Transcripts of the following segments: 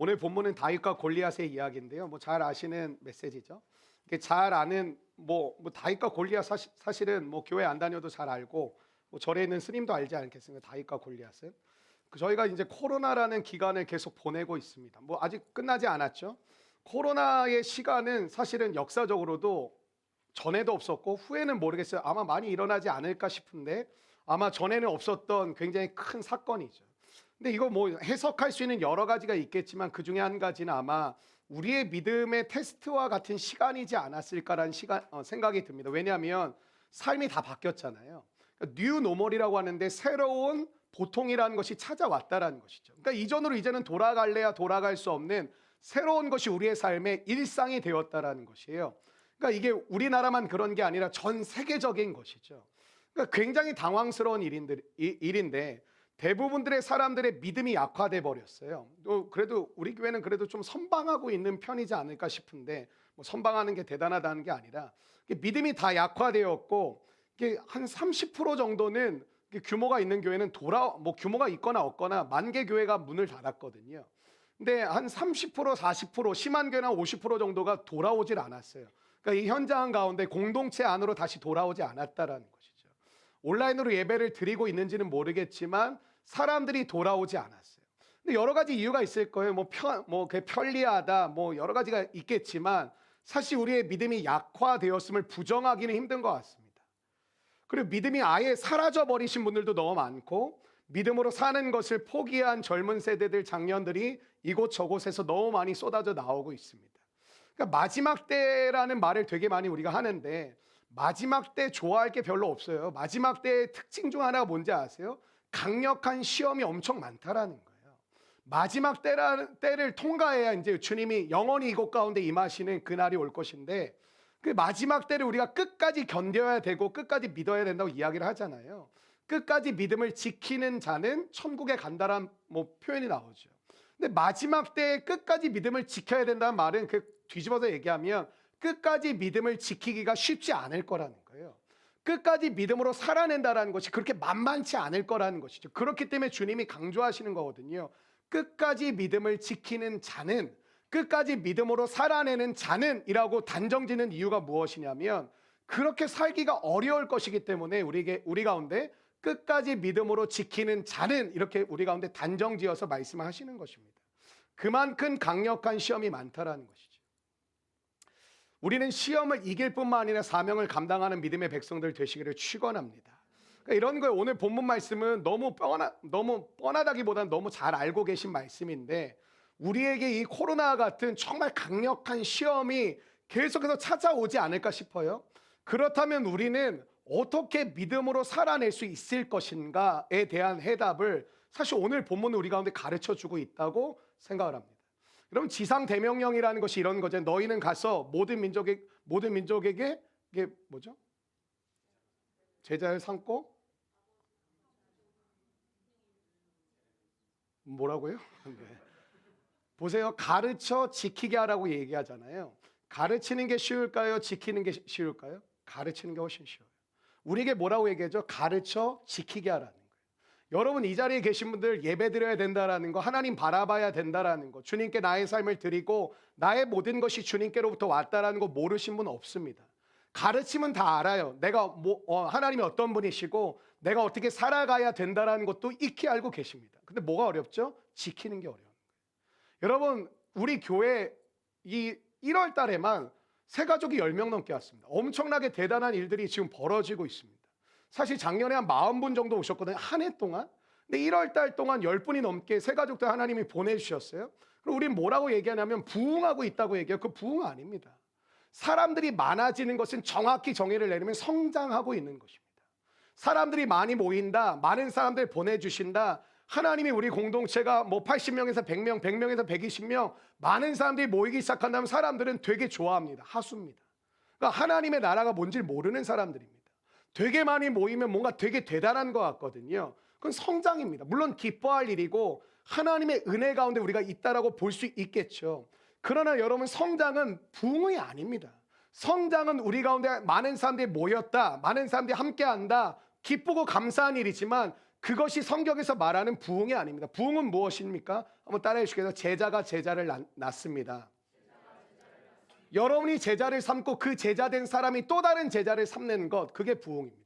오늘 본문은 다윗과 골리앗의 이야기인데요. 뭐 잘 아시는 메시지죠. 잘 아는 다윗과 골리앗 사실은 뭐 교회 안 다녀도 잘 알고 뭐 절에 있는 스님도 알지 않겠습니까? 다윗과 골리앗은. 저희가 이제 코로나라는 기간을 계속 보내고 있습니다. 뭐 아직 끝나지 않았죠. 코로나의 시간은 사실은 역사적으로도 전에도 없었고 후에는 모르겠어요. 아마 많이 일어나지 않을까 싶은데 아마 전에는 없었던 굉장히 큰 사건이죠. 근데 이거 뭐 해석할 수 있는 여러 가지가 있겠지만 그 중에 한 가지는 아마 우리의 믿음의 테스트와 같은 시간이지 않았을까라는 생각이 듭니다. 왜냐하면 삶이 다 바뀌었잖아요. 뉴 노멀이라고 하는데 새로운 보통이라는 것이 찾아왔다라는 것이죠. 그러니까 이전으로 이제는 돌아갈래야 돌아갈 수 없는 새로운 것이 우리의 삶의 일상이 되었다라는 것이에요. 그러니까 이게 우리나라만 그런 게 아니라 전 세계적인 것이죠. 그러니까 굉장히 당황스러운 일인데 대부분들의 사람들의 믿음이 약화돼 버렸어요. 그래도 우리 교회는 그래도 좀 선방하고 있는 편이지 않을까 싶은데 뭐 선방하는 게 대단하다는 게 아니라 믿음이 다 약화되었고 이게 한 30% 정도는 규모가 있는 교회는 규모가 있거나 없거나 만개 교회가 문을 닫았거든요. 근데 한 30%, 40% 심한 교회는 50% 정도가 돌아오질 않았어요. 그러니까 이 현장 가운데 공동체 안으로 다시 돌아오지 않았다라는 것이죠. 온라인으로 예배를 드리고 있는지는 모르겠지만 사람들이 돌아오지 않았어요. 근데 여러 가지 이유가 있을 거예요. 그게 편리하다, 뭐 여러 가지가 있겠지만 사실 우리의 믿음이 약화되었음을 부정하기는 힘든 것 같습니다. 그리고 믿음이 아예 사라져 버리신 분들도 너무 많고 믿음으로 사는 것을 포기한 젊은 세대들, 장년들이 이곳저곳에서 너무 많이 쏟아져 나오고 있습니다. 그러니까 마지막 때라는 말을 되게 많이 우리가 하는데 마지막 때 좋아할 게 별로 없어요. 마지막 때의 특징 중 하나가 뭔지 아세요? 강력한 시험이 엄청 많다라는 거예요. 마지막 때를 통과해야 이제 주님이 영원히 이곳 가운데 임하시는 그날이 올 것인데 그 마지막 때를 우리가 끝까지 견뎌야 되고 끝까지 믿어야 된다고 이야기를 하잖아요. 끝까지 믿음을 지키는 자는 천국에 간다란 표현이 나오죠. 근데 마지막 때에 끝까지 믿음을 지켜야 된다는 말은 뒤집어서 얘기하면 끝까지 믿음을 지키기가 쉽지 않을 거라는 거예요. 끝까지 믿음으로 살아낸다는 것이 그렇게 만만치 않을 거라는 것이죠. 그렇기 때문에 주님이 강조하시는 거거든요. 끝까지 믿음을 지키는 자는, 끝까지 믿음으로 살아내는 자는 이라고 단정짓는 이유가 무엇이냐면 그렇게 살기가 어려울 것이기 때문에 우리 가운데 끝까지 믿음으로 지키는 자는 이렇게 우리 가운데 단정지어서 말씀하시는 것입니다. 그만큼 강력한 시험이 많다라는 것이죠. 우리는 시험을 이길 뿐만 아니라 사명을 감당하는 믿음의 백성들 되시기를 축원합니다. 그러니까 이런 거에 오늘 본문 말씀은 너무 뻔하다기보다는 너무 잘 알고 계신 말씀인데 우리에게 이 코로나 같은 정말 강력한 시험이 계속해서 찾아오지 않을까 싶어요. 그렇다면 우리는 어떻게 믿음으로 살아낼 수 있을 것인가에 대한 해답을 사실 오늘 본문은 우리 가운데 가르쳐주고 있다고 생각을 합니다. 여러분 지상 대명령이라는 것이 이런 거죠. 너희는 가서 모든 민족에게 이게 뭐죠? 제자를 삼고 뭐라고요? 네. 보세요. 가르쳐 지키게 하라고 얘기하잖아요. 가르치는 게 쉬울까요? 지키는 게 쉬울까요? 가르치는 게 훨씬 쉬워요. 우리에게 뭐라고 얘기하죠? 가르쳐 지키게 하라는 거예요. 여러분 이 자리에 계신 분들 예배 드려야 된다라는 거, 하나님 바라봐야 된다라는 거, 주님께 나의 삶을 드리고 나의 모든 것이 주님께로부터 왔다라는 거 모르신 분 없습니다. 가르치면 다 알아요. 내가 하나님이 어떤 분이시고 내가 어떻게 살아가야 된다라는 것도 익히 알고 계십니다. 근데 뭐가 어렵죠? 지키는 게 어려운 거예요. 여러분 우리 교회 이 1월 달에만 새가족이 10명 넘게 왔습니다. 엄청나게 대단한 일들이 지금 벌어지고 있습니다. 사실 작년에 한 40분 정도 오셨거든요. 한 해 동안. 근데 1월 달 동안 10분이 넘게 새가족들 하나님이 보내주셨어요. 그리고 우린 뭐라고 얘기하냐면 부흥하고 있다고 얘기해요. 그 부흥 아닙니다. 사람들이 많아지는 것은 정확히 정의를 내리면 성장하고 있는 것입니다. 사람들이 많이 모인다, 많은 사람들 보내주신다, 하나님이 우리 공동체가 80명에서 100명, 100명에서 120명 많은 사람들이 모이기 시작한다면 사람들은 되게 좋아합니다. 하수입니다. 그러니까 하나님의 나라가 뭔지 모르는 사람들입니다. 되게 많이 모이면 뭔가 되게 대단한 것 같거든요. 그건 성장입니다. 물론 기뻐할 일이고 하나님의 은혜 가운데 우리가 있다라고 볼 수 있겠죠. 그러나 여러분 성장은 부흥이 아닙니다. 성장은 우리 가운데 많은 사람들이 모였다, 많은 사람들이 함께한다, 기쁘고 감사한 일이지만 그것이 성경에서 말하는 부흥이 아닙니다. 부흥은 무엇입니까? 한번 따라해 주시겠어요? 제자가 제자를 낳습니다. 여러분이 제자를 삼고 그 제자된 사람이 또 다른 제자를 삼는 것, 그게 부흥입니다.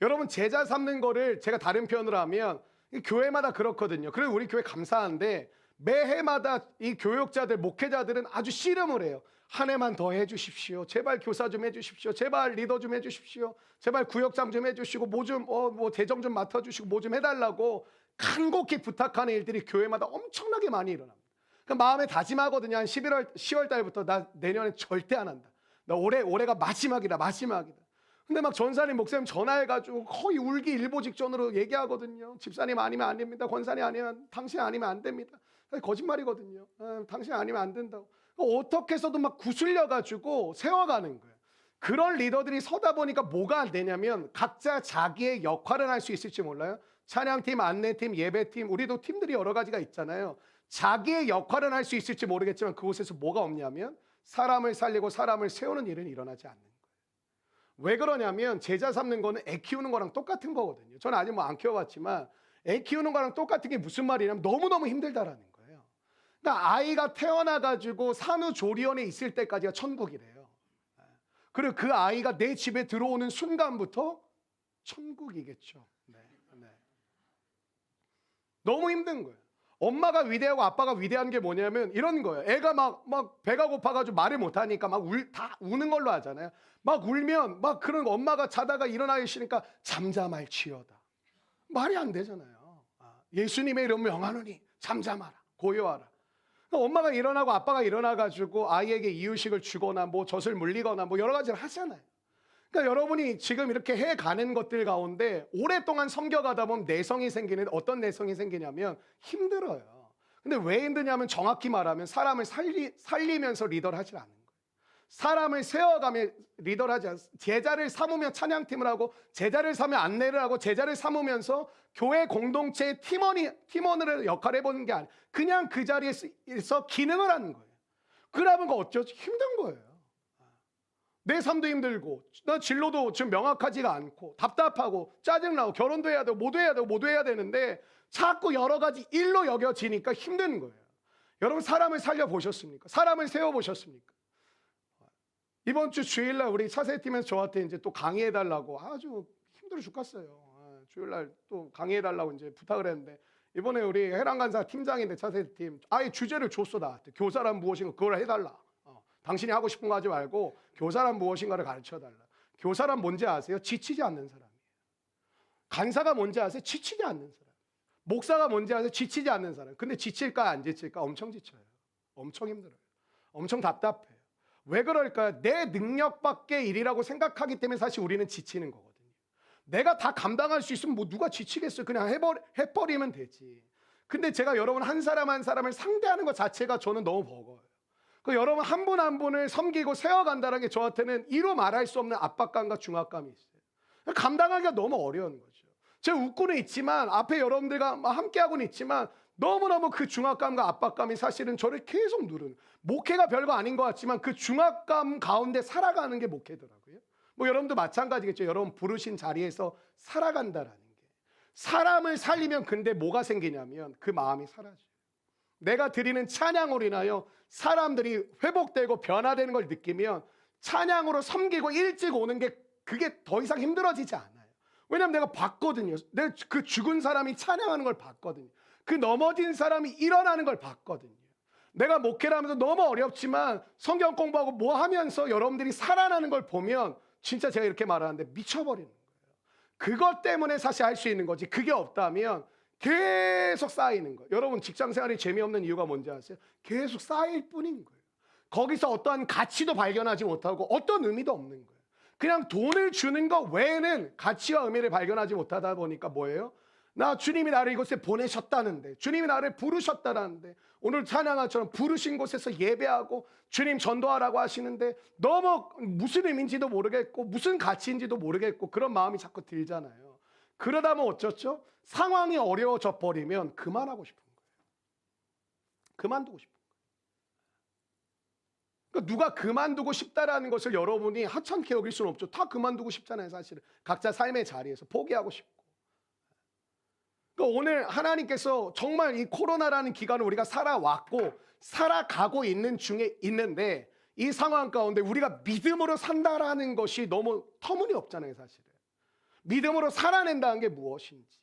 여러분, 제자 삼는 거를 제가 다른 표현으로 하면 교회마다 그렇거든요. 그래서 우리 교회 감사한데 매해마다 이 교육자들, 목회자들은 아주 씨름을 해요. 한 해만 더 해주십시오. 제발 교사 좀 해주십시오. 제발 리더 좀 해주십시오. 제발 구역장 좀 해주시고 뭐 대정 좀 맡아주시고 뭐 좀 해달라고 간곡히 부탁하는 일들이 교회마다 엄청나게 많이 일어납니다. 그 마음에 다짐하거든요. 한 10월 달부터 나 내년에 절대 안 한다. 나 올해가 마지막이다. 근데 막 전사님, 목사님 전화해가지고 거의 울기 일보 직전으로 얘기하거든요. 집사님 아니면 안 됩니다. 권사님 아니면, 당신 아니면 안 됩니다. 거짓말이거든요. 당신 아니면 안 된다고. 어떻게 해서도 막 구슬려가지고 세워가는 거예요. 그런 리더들이 서다 보니까 뭐가 안 되냐면 각자 자기의 역할을 할 수 있을지 몰라요. 찬양팀, 안내팀, 예배팀, 우리도 팀들이 여러 가지가 있잖아요. 자기의 역할은 할 수 있을지 모르겠지만 그곳에서 뭐가 없냐면 사람을 살리고 사람을 세우는 일은 일어나지 않는 거예요. 왜 그러냐면 제자 삼는 거는 애 키우는 거랑 똑같은 거거든요. 저는 아직 뭐 안 키워봤지만 애 키우는 거랑 똑같은 게 무슨 말이냐면 너무너무 힘들다라는 거예요. 그러니까 아이가 태어나가지고 산후조리원에 있을 때까지가 천국이래요. 그리고 그 아이가 내 집에 들어오는 순간부터 천국이겠죠. 네. 너무 힘든 거예요. 엄마가 위대하고 아빠가 위대한 게 뭐냐면 이런 거예요. 애가 막 배가 고파가지고 말을 못하니까 다 우는 걸로 하잖아요. 막 울면 막 그런 거, 엄마가 자다가 일어나 계시니까 잠잠할지어다. 말이 안 되잖아요. 예수님의 이름 명하노니 잠잠하라, 고요하라. 그러니까 엄마가 일어나고 아빠가 일어나가지고 아이에게 이유식을 주거나 뭐 젖을 물리거나 뭐 여러 가지를 하잖아요. 그러니까 여러분이 지금 이렇게 해가는 것들 가운데 오랫동안 섬겨가다 보면 내성이 생기는, 어떤 내성이 생기냐면 힘들어요. 근데 왜 힘드냐면 정확히 말하면 사람을 살리면서 리더를 하지 않는 거예요. 사람을 세워가며 리더를 하지 않습니다. 제자를 삼으면 찬양팀을 하고 제자를 삼으면 안내를 하고 제자를 삼으면서 교회 공동체의 팀원으로 역할을 해보는 게 아니라 그냥 그 자리에서 기능을 하는 거예요. 그러면 어쩌지? 힘든 거예요. 내 삶도 힘들고 나 진로도 지금 명확하지가 않고 답답하고 짜증나고 결혼도 해야 되고 모두 해야 되는데 자꾸 여러 가지 일로 여겨지니까 힘든 거예요. 여러분, 사람을 살려보셨습니까? 사람을 세워보셨습니까? 이번 주 주일날 우리 차세팀에서 저한테 이제 또 강의해달라고 아주 힘들어 죽겠어요. 주일날 또 강의해달라고 이제 부탁을 했는데 이번에 우리 해랑간사 팀장인데 차세팀 아예 주제를 줬어. 나한테 교사란 무엇인가 그걸 해달라. 당신이 하고 싶은 거 하지 말고 교사란 무엇인가를 가르쳐달라. 교사란 뭔지 아세요? 지치지 않는 사람이에요. 간사가 뭔지 아세요? 지치지 않는 사람. 목사가 뭔지 아세요? 지치지 않는 사람. 근데 지칠까 안 지칠까? 엄청 지쳐요. 엄청 힘들어요. 엄청 답답해요. 왜 그럴까요? 내 능력 밖의 일이라고 생각하기 때문에 사실 우리는 지치는 거거든요. 내가 다 감당할 수 있으면 뭐 누가 지치겠어요? 그냥 해버리면 되지. 근데 제가 여러분 한 사람 한 사람을 상대하는 것 자체가 저는 너무 버거워요. 여러분 한 분 한 분을 섬기고 세워간다는 게 저한테는 이루 말할 수 없는 압박감과 중압감이 있어요. 감당하기가 너무 어려운 거죠. 제가 웃고는 있지만 앞에 여러분들과 함께하고는 있지만 너무너무 그 중압감과 압박감이 사실은 저를 계속 누르는, 목회가 별거 아닌 것 같지만 그 중압감 가운데 살아가는 게 목회더라고요. 뭐 여러분도 마찬가지겠죠. 여러분 부르신 자리에서 살아간다라는 게. 사람을 살리면 근데 뭐가 생기냐면 그 마음이 사라져요. 내가 드리는 찬양으로 인하여 사람들이 회복되고 변화되는 걸 느끼면 찬양으로 섬기고 일찍 오는 게 그게 더 이상 힘들어지지 않아요. 왜냐하면 내가 봤거든요. 내가 그 죽은 사람이 찬양하는 걸 봤거든요. 그 넘어진 사람이 일어나는 걸 봤거든요. 내가 목회를 하면서 너무 어렵지만 성경 공부하고 뭐 하면서 여러분들이 살아나는 걸 보면 진짜 제가 이렇게 말하는데 미쳐버리는 거예요. 그것 때문에 사실 할 수 있는 거지. 그게 없다면 계속 쌓이는 거예요. 여러분 직장 생활이 재미없는 이유가 뭔지 아세요? 계속 쌓일 뿐인 거예요. 거기서 어떠한 가치도 발견하지 못하고 어떤 의미도 없는 거예요. 그냥 돈을 주는 것 외에는 가치와 의미를 발견하지 못하다 보니까 뭐예요? 나 주님이 나를 이곳에 보내셨다는데, 주님이 나를 부르셨다는데, 오늘 찬양아처럼 부르신 곳에서 예배하고 주님 전도하라고 하시는데 너무 무슨 의미인지도 모르겠고 무슨 가치인지도 모르겠고 그런 마음이 자꾸 들잖아요. 그러다 보면 어쩌죠? 상황이 어려워져 버리면 그만하고 싶은 거예요. 그만두고 싶은 거예요. 그러니까 누가 그만두고 싶다라는 것을 여러분이 하찮게 여길 수는 없죠. 다 그만두고 싶잖아요. 사실은 각자 삶의 자리에서 포기하고 싶고. 그러니까 오늘 하나님께서 정말 이 코로나라는 기간을 우리가 살아왔고 살아가고 있는 중에 있는데 이 상황 가운데 우리가 믿음으로 산다라는 것이 너무 터무니없잖아요, 사실은. 믿음으로 살아낸다는 게 무엇인지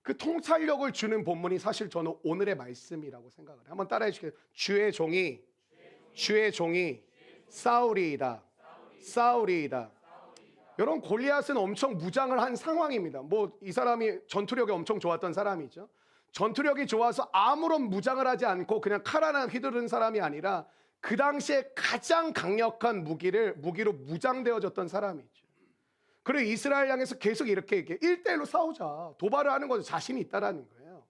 그 통찰력을 주는 본문이 사실 저는 오늘의 말씀이라고 생각을 해요. 한번 따라해 주세요. 주의 종이 사울이이다. 사울이이다. 여러분, 골리앗은 엄청 무장을 한 상황입니다. 뭐 이 사람이 전투력이 엄청 좋았던 사람이죠. 전투력이 좋아서 아무런 무장을 하지 않고 그냥 칼 하나 휘두른 사람이 아니라 그 당시에 가장 강력한 무기로 무장되어졌던 사람이죠. 그리고 이스라엘 향해서 계속 이렇게 1대1로 싸우자. 도발을 하는 거죠. 자신이 있다라는 거예요.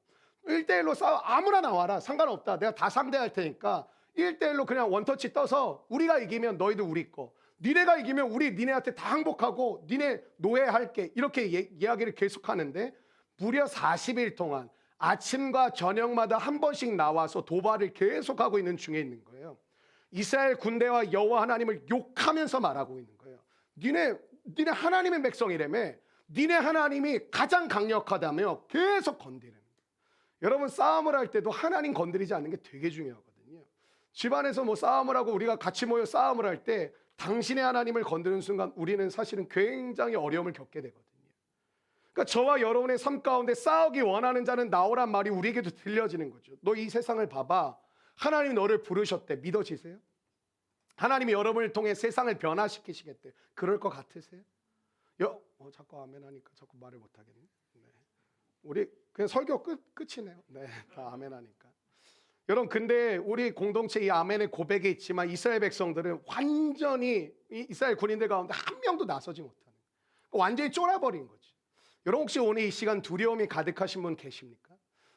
1대1로 싸워. 아무나 나와라. 상관없다. 내가 다 상대할 테니까 1대1로 그냥 원터치 떠서 우리가 이기면 너희도 우리 거. 니네가 이기면 우리 니네한테 다 항복하고 니네 노예할게. 이렇게 이야기를 계속하는데 무려 40일 동안 아침과 저녁마다 한 번씩 나와서 도발을 계속하고 있는 중에 있는 거예요. 이스라엘 군대와 여호와 하나님을 욕하면서 말하고 있는 거예요. 니네 하나님의 백성이라며. 니네 하나님이 가장 강력하다며 계속 건드리는 거예요. 여러분, 싸움을 할 때도 하나님 건드리지 않는 게 되게 중요하거든요. 집안에서 뭐 싸움을 하고 우리가 같이 모여 싸움을 할 때 당신의 하나님을 건드리는 순간 우리는 사실은 굉장히 어려움을 겪게 되거든요. 그러니까 저와 여러분의 삶 가운데 싸우기 원하는 자는 나오란 말이 우리에게도 들려지는 거죠. 너 이 세상을 봐봐. 하나님이 너를 부르셨대. 믿어지세요? 하나님이 여러분을 통해 세상을 변화시키시겠대. 그럴 것 같으세요? 자꾸 아멘 하니까 자꾸 말을 못 하겠네. 네. 우리 그냥 설교 끝이네요. 네, 다 아멘 하니까. 여러분, 근데 우리 공동체 이 아멘의 고백이 있지만 이스라엘 백성들은 완전히 이스라엘 군인들 가운데 한 명도 나서지 못하는 거예요. 완전히 쫄아버린 거지. 여러분, 혹시 오늘 이 시간 두려움이 가득하신 분 계십니까?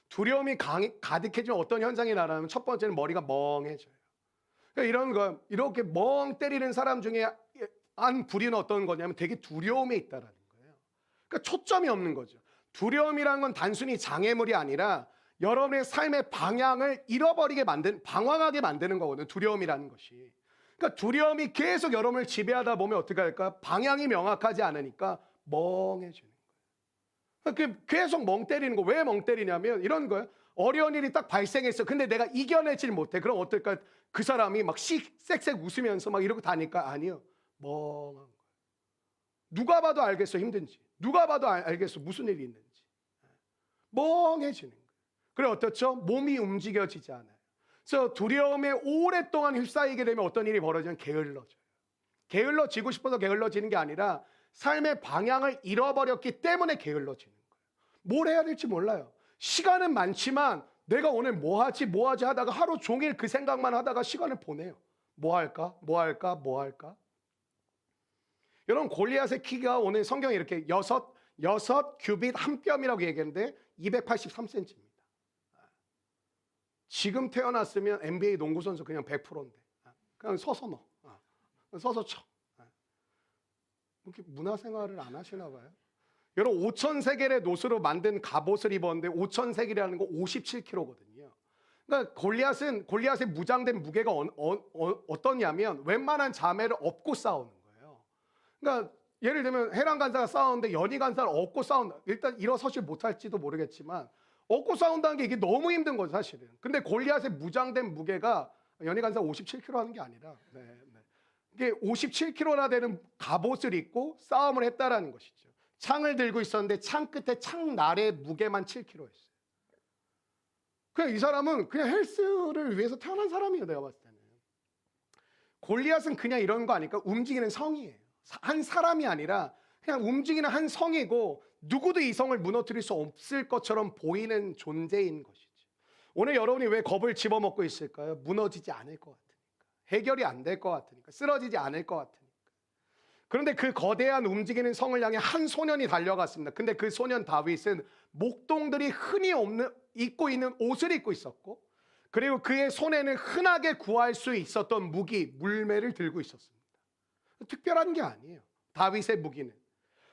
두려움이 가득해지면 어떤 현상이 나냐면 첫 번째는 머리가 멍해져요. 그러니까 이런 거 이렇게 멍 때리는 사람 중에 한 부류는 어떤 거냐면 되게 두려움에 있다라는 거예요. 그러니까 초점이 없는 거죠. 두려움이란 건 단순히 장애물이 아니라 여러분의 삶의 방향을 방황하게 만드는 거거든요. 두려움이라는 것이. 그러니까 두려움이 계속 여러분을 지배하다 보면 어떻게 할까? 방향이 명확하지 않으니까 멍해지는 거예요. 계속 멍 때리는 거. 왜 멍 때리냐면 이런 거예요. 어려운 일이 딱 발생했어. 근데 내가 이겨내질 못해. 그럼 어떨까? 그 사람이 막 쌕쌕 웃으면서 막 이러고 다니까 아니요. 멍한 거예요. 누가 봐도 알겠어, 힘든지. 누가 봐도 알겠어, 무슨 일이 있는지. 멍해지는 거예요. 그래, 어떻죠? 몸이 움직여지지 않아요. 그래서 두려움에 오랫동안 휩싸이게 되면 어떤 일이 벌어지면 게을러져요. 게을러지고 싶어서 게을러지는 게 아니라 삶의 방향을 잃어버렸기 때문에 게을러지는 거예요. 뭘 해야 될지 몰라요. 시간은 많지만 내가 오늘 뭐 하지 하다가 하루 종일 그 생각만 하다가 시간을 보내요. 뭐 할까? 여러분, 골리앗의 키가 오늘 성경에 이렇게 6 규빗 한 뼘이라고 얘기했는데 283cm입니다. 지금 태어났으면 NBA 농구 선수 그냥 100%인데 그냥 서서 넣어. 서서 쳐. 이렇게 문화생활을 안 하시나 봐요. 여러분, 5,000세겔의 노스로 만든 갑옷을 입었는데 5,000세겔이라는 거 57kg거든요. 그러니까 골리앗의 무장된 무게가 어떠냐면 웬만한 자매를 업고 싸우는 거예요. 그러니까 예를 들면 해랑 간사가 싸우는데 연희 간사를 업고 싸운다. 일단 일어서질 못할지도 모르겠지만 업고 싸운다는 게 이게 너무 힘든 거죠, 사실은. 근데 골리앗의 무장된 무게가 연희 간사 57kg 하는 게 아니라 이게 57kg나 되는 갑옷을 입고 싸움을 했다라는 것이죠. 창을 들고 있었는데 창 끝에 창날의 무게만 7kg였어요. 그냥 이 사람은 그냥 헬스를 위해서 태어난 사람이에요, 내가 봤을 때는. 골리앗은 그냥 이런 거 아닐까? 움직이는 성이에요. 한 사람이 아니라 그냥 움직이는 한 성이고 누구도 이 성을 무너뜨릴 수 없을 것처럼 보이는 존재인 것이지. 오늘 여러분이 왜 겁을 집어먹고 있을까요? 무너지지 않을 것 같으니까. 해결이 안 될 것 같으니까. 쓰러지지 않을 것 같으니까. 그런데 그 거대한 움직이는 성을 향해 한 소년이 달려갔습니다. 근데 그 소년 다윗은 목동들이 흔히 입고 있는 옷을 입고 있었고, 그리고 그의 손에는 흔하게 구할 수 있었던 무기, 물매를 들고 있었습니다. 특별한 게 아니에요. 다윗의 무기는.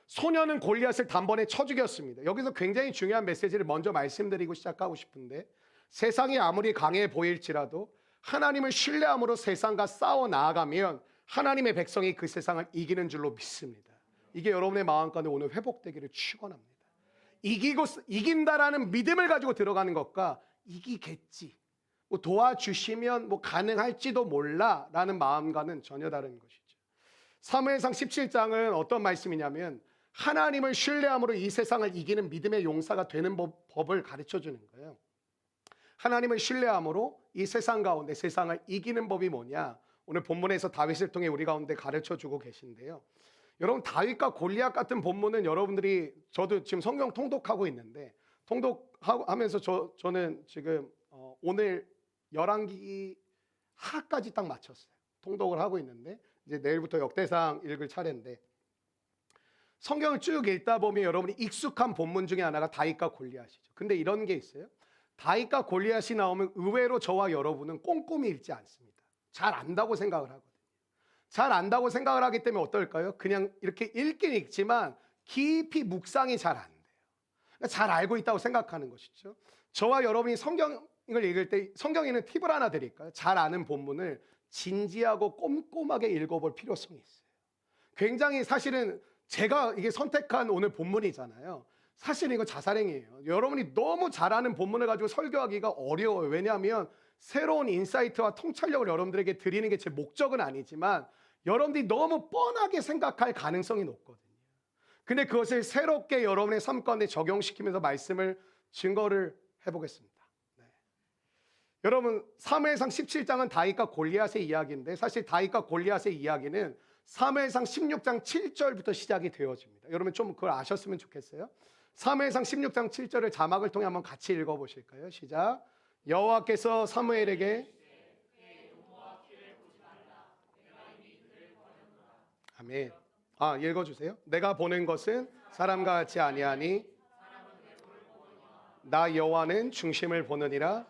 소년은 골리앗을 단번에 쳐 죽였습니다. 여기서 굉장히 중요한 메시지를 먼저 말씀드리고 시작하고 싶은데, 세상이 아무리 강해 보일지라도 하나님을 신뢰함으로 세상과 싸워 나아가면 하나님의 백성이 그 세상을 이기는 줄로 믿습니다. 이게 여러분의 마음 가운데 오늘 회복되기를 축원합니다. 이긴다라는 믿음을 가지고 들어가는 것과 이기겠지, 뭐 도와주시면 뭐 가능할지도 몰라라는 마음과는 전혀 다른 것이죠. 사무엘상 17장은 어떤 말씀이냐면 하나님을 신뢰함으로 이 세상을 이기는 믿음의 용사가 되는 법을 가르쳐 주는 거예요. 하나님을 신뢰함으로 이 세상 가운데 세상을 이기는 법이 뭐냐, 오늘 본문에서 다윗을 통해 우리 가운데 가르쳐 주고 계신데요. 여러분, 다윗과 골리앗 같은 본문은 여러분들이, 저도 지금 성경 통독하고 있는데 통독하면서 저는 지금 오늘 열왕기 하까지 딱 마쳤어요. 통독을 하고 있는데 이제 내일부터 역대상 읽을 차례인데, 성경을 쭉 읽다 보면 여러분이 익숙한 본문 중에 하나가 다윗과 골리앗이죠. 근데 이런 게 있어요. 다윗과 골리앗이 나오면 의외로 저와 여러분은 꼼꼼히 읽지 않습니다. 잘 안다고 생각을 하거든요. 잘 안다고 생각을 하기 때문에 어떨까요? 그냥 이렇게 읽긴 읽지만 깊이 묵상이 잘 안 돼요. 그러니까 잘 알고 있다고 생각하는 것이죠. 저와 여러분이 성경을 읽을 때 성경에 있는 팁을 하나 드릴까요? 잘 아는 본문을 진지하고 꼼꼼하게 읽어볼 필요성이 있어요. 굉장히 사실은 제가 이게 선택한 오늘 본문이잖아요. 사실은 이거 자살행위예요. 여러분이 너무 잘 아는 본문을 가지고 설교하기가 어려워요. 왜냐하면 새로운 인사이트와 통찰력을 여러분들에게 드리는 게 제 목적은 아니지만 여러분들이 너무 뻔하게 생각할 가능성이 높거든요. 근데 그것을 새롭게 여러분의 삶 가운데 적용시키면서 말씀을 증거를 해보겠습니다. 네. 여러분, 사무엘상 17장은 다윗과 골리앗의 이야기인데 사실 다윗과 골리앗의 이야기는 사무엘상 16장 7절부터 시작이 되어집니다. 여러분 좀 그걸 아셨으면 좋겠어요. 사무엘상 16장 7절을 자막을 통해 한번 같이 읽어보실까요? 시작. 여호와께서 사무엘에게 아멘. 읽어주세요. 내가 보는 것은 사람과 같지 아니하니 나 여호와는 중심을 보느니라.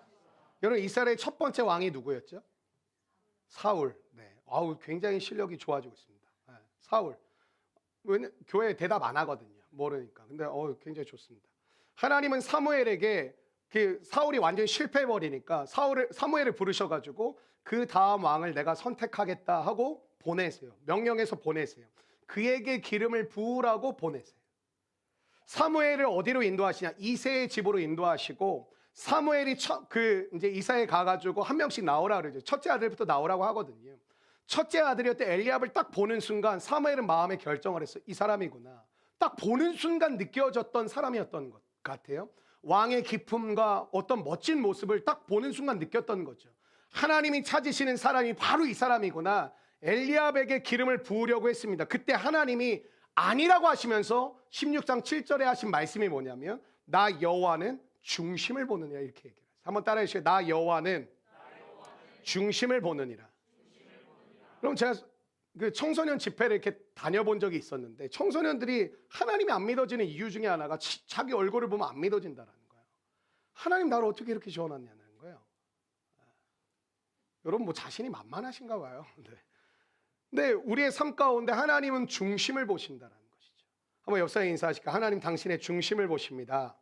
여러분, 이스라엘의 첫 번째 왕이 누구였죠? 사울. 네. 굉장히 실력이 좋아지고 있습니다. 네. 사울. 교회에 대답 안 하거든요. 모르니까. 근데 굉장히 좋습니다. 하나님은 사무엘에게 사울이 완전히 실패해버리니까 사무엘을 부르셔가지고 그 다음 왕을 내가 선택하겠다 하고 보내세요. 명령해서 보내세요. 그에게 기름을 부으라고 보내세요. 사무엘을 어디로 인도하시냐? 이새의 집으로 인도하시고 사무엘이 이제 이사에 가가지고 한 명씩 나오라 그러죠. 첫째 아들부터 나오라고 하거든요. 첫째 아들이었던 엘리압을 딱 보는 순간 사무엘은 마음에 결정을 했어요. 이 사람이구나. 딱 보는 순간 느껴졌던 사람이었던 것 같아요. 왕의 기품과 어떤 멋진 모습을 딱 보는 순간 느꼈던 거죠. 하나님이 찾으시는 사람이 바로 이 사람이구나. 엘리압에게 기름을 부으려고 했습니다. 그때 하나님이 아니라고 하시면서 16장 7절에 하신 말씀이 뭐냐면 나 여호와는 중심을 보느니라, 이렇게 얘기해요. 한번 따라해 주세요. 나 여호와는 중심을 보느니라. 그럼 제가 그 청소년 집회를 이렇게 다녀본 적이 있었는데 청소년들이 하나님이 안 믿어지는 이유 중에 하나가 자기 얼굴을 보면 안 믿어진다라는 거예요. 하나님 나를 어떻게 이렇게 지원하냐는 거예요. 여러분 뭐 자신이 만만하신가 봐요. 네. 근데 우리의 삶 가운데 하나님은 중심을 보신다라는 것이죠. 한번 옆사람에 인사하실까? 하나님 당신의 중심을 보십니다.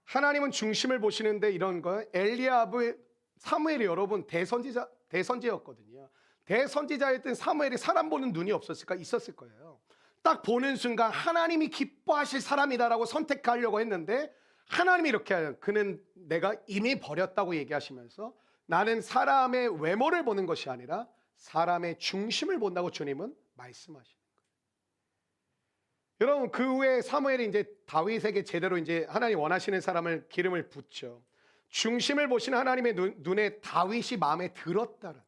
하나님은 중심을 보시는데 이런 거 엘리압의 사무엘이 여러분 대선지였거든요. 대선지자였던 사무엘이 사람 보는 눈이 없었을까? 있었을 거예요. 딱 보는 순간 하나님이 기뻐하실 사람이다라고 선택하려고 했는데 하나님이 이렇게 해요. 그는 내가 이미 버렸다고 얘기하시면서 나는 사람의 외모를 보는 것이 아니라 사람의 중심을 본다고 주님은 말씀하시는 거예요. 여러분 그 후에 사무엘이 이제 다윗에게 제대로 이제 하나님 원하시는 사람을 기름을 붓죠. 중심을 보시는 하나님의 눈에 다윗이 마음에 들었다라는 거예요.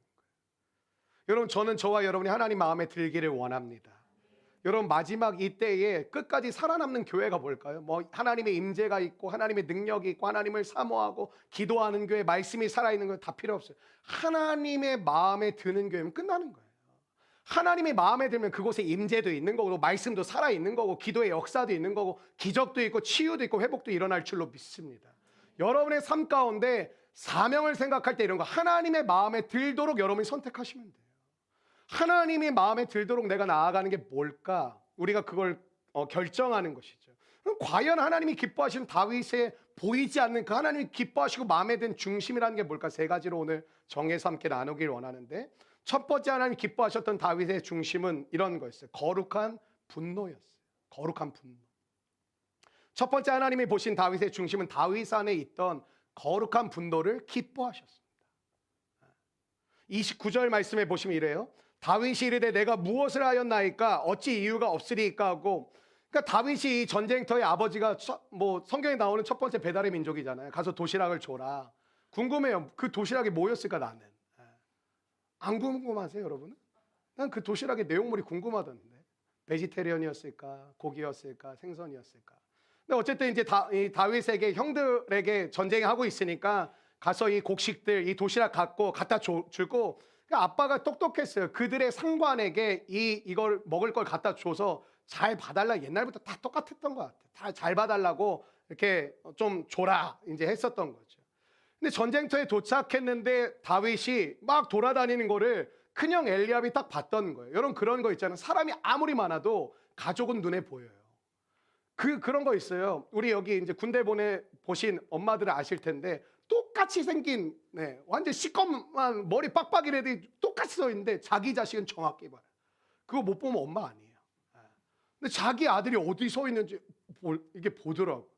여러분 저는 저와 여러분이 하나님 마음에 들기를 원합니다. 여러분 마지막 이때에 끝까지 살아남는 교회가 뭘까요? 뭐 하나님의 임재가 있고 하나님의 능력이 있고 하나님을 사모하고 기도하는 교회, 말씀이 살아있는 건 다 필요 없어요. 하나님의 마음에 드는 교회면 끝나는 거예요. 하나님의 마음에 들면 그곳에 임재도 있는 거고 말씀도 살아있는 거고 기도의 역사도 있는 거고 기적도 있고 치유도 있고 회복도 일어날 줄로 믿습니다. 여러분의 삶 가운데 사명을 생각할 때 이런 거 하나님의 마음에 들도록 여러분이 선택하시면 돼요. 하나님의 마음에 들도록 내가 나아가는 게 뭘까? 우리가 그걸 결정하는 것이죠. 그럼 과연 하나님이 기뻐하시는 다윗의 보이지 않는 그 하나님이 기뻐하시고 마음에 든 중심이라는 게 뭘까? 세 가지로 오늘 정해서 함께 나누길 원하는데 첫 번째 하나님이 기뻐하셨던 다윗의 중심은 이런 거였어요. 거룩한 분노였어요. 거룩한 분노. 첫 번째 하나님이 보신 다윗의 중심은 다윗 안에 있던 거룩한 분노를 기뻐하셨습니다. 29절 말씀에 보시면 이래요. 다윗이 이르되 내가 무엇을 하였나이까 어찌 이유가 없으리까 하고, 그러니까 다윗이 이 전쟁터의 아버지가 뭐 성경에 나오는 첫 번째 배달의 민족이잖아요. 가서 도시락을 줘라. 궁금해요. 그 도시락이 뭐였을까 나는. 안 궁금하세요 여러분? 난 그 도시락의 내용물이 궁금하던데. 베지테리언이었을까, 고기였을까, 생선이었을까. 근데 어쨌든 이제 다윗에게 형들에게 전쟁하고 있으니까 가서 이 곡식들, 이 도시락 갖다 주고, 그러니까 아빠가 똑똑했어요. 그들의 상관에게 이걸 먹을 걸 갖다 줘서 잘 봐달라. 옛날부터 다 똑같았던 것 같아요. 다 잘 봐달라고 이렇게 좀 줘라 이제 했었던 거죠. 근데 전쟁터에 도착했는데 다윗이 막 돌아다니는 거를 큰형 엘리압이 딱 봤던 거예요. 여러분 그런 거 있잖아요. 사람이 아무리 많아도 가족은 눈에 보여요. 그런 거 있어요. 우리 여기 이제 군대 보신 엄마들은 아실 텐데 똑같이 생긴 완전 시꺼먼 머리 빡빡이 애들이 똑같이 서 있는데 자기 자식은 정확히 봐요. 그거 못 보면 엄마 아니에요. 근데 자기 아들이 어디 서 있는지 이게 보더라고.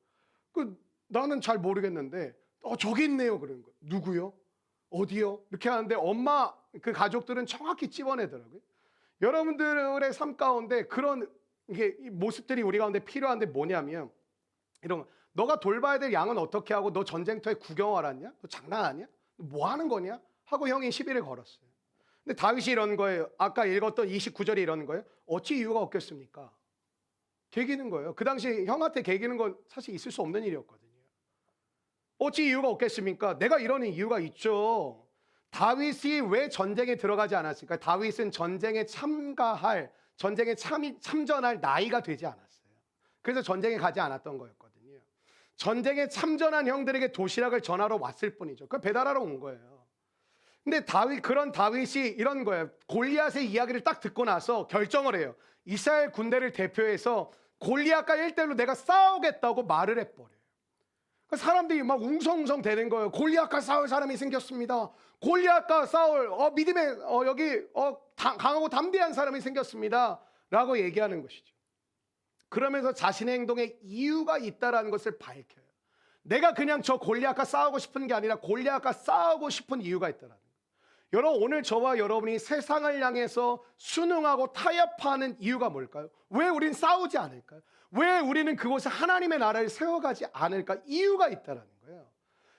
나는 잘 모르겠는데 저기 있네요 그러는 거예요. 누구요? 어디요? 이렇게 하는데 엄마 그 가족들은 정확히 찝어내더라고요. 여러분들의 삶 가운데 그런 이 모습들이 우리 가운데 필요한데 뭐냐면 이런 거. 너가 돌봐야 될 양은 어떻게 하고 너 전쟁터에 구경을 왔냐? 너 장난하냐? 뭐 하는 거냐? 하고 형이 시비를 걸었어요. 근데 다윗이 이런 거예요. 아까 읽었던 29절이 이런 거예요. 어찌 이유가 없겠습니까? 개기는 거예요. 그 당시 형한테 개기는 건 사실 있을 수 없는 일이었거든요. 어찌 이유가 없겠습니까? 내가 이러는 이유가 있죠. 다윗이 왜 전쟁에 들어가지 않았을까? 다윗은 전쟁에 참전할 나이가 되지 않았어요. 그래서 전쟁에 가지 않았던 거였거든요. 전쟁에 참전한 형들에게 도시락을 전하러 왔을 뿐이죠. 그걸 배달하러 온 거예요. 근데 그런 다윗이 이런 거예요. 골리앗의 이야기를 딱 듣고 나서 결정을 해요. 이스라엘 군대를 대표해서 골리앗과 1대1로 내가 싸우겠다고 말을 해버려요. 사람들이 막 웅성웅성 되는 거예요. 골리앗과 싸울 사람이 생겼습니다. 골리앗과 싸울 믿음의 여기 강하고 담대한 사람이 생겼습니다. 라고 얘기하는 것이죠. 그러면서 자신의 행동에 이유가 있다는 것을 밝혀요. 내가 그냥 저 골리앗과 싸우고 싶은 게 아니라 골리앗과 싸우고 싶은 이유가 있다는 거예요. 여러분 오늘 저와 여러분이 세상을 향해서 순응하고 타협하는 이유가 뭘까요? 왜 우린 싸우지 않을까요? 왜 우리는 그곳에 하나님의 나라를 세워가지 않을까? 이유가 있다는 거예요.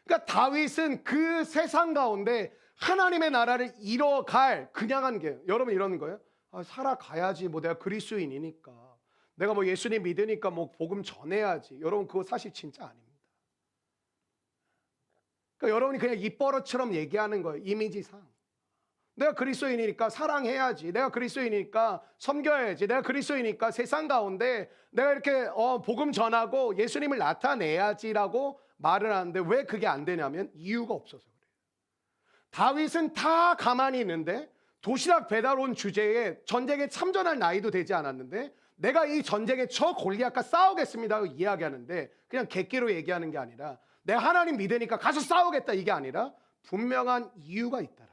그러니까 다윗은 그 세상 가운데 하나님의 나라를 이뤄갈 그냥 한 게 여러분 이러는 거예요. 살아가야지 뭐 내가 그리스도인이니까 내가 뭐 예수님 믿으니까 뭐 복음 전해야지. 여러분 그거 사실 진짜 아닙니다. 그러니까 여러분이 그냥 입버릇처럼 얘기하는 거예요. 이미지상. 내가 그리스도인이니까 사랑해야지. 내가 그리스도인이니까 섬겨야지. 내가 그리스도인이니까 세상 가운데 내가 이렇게 복음 전하고 예수님을 나타내야지라고 말을 하는데 왜 그게 안 되냐면 이유가 없어서 그래요. 다윗은 다 가만히 있는데 도시락 배달 온 주제에 전쟁에 참전할 나이도 되지 않았는데 내가 이 전쟁에 저 골리앗과 싸우겠습니다 이야기하는데 그냥 객기로 얘기하는 게 아니라 내가 하나님 믿으니까 가서 싸우겠다 이게 아니라 분명한 이유가 있다라는 거예요.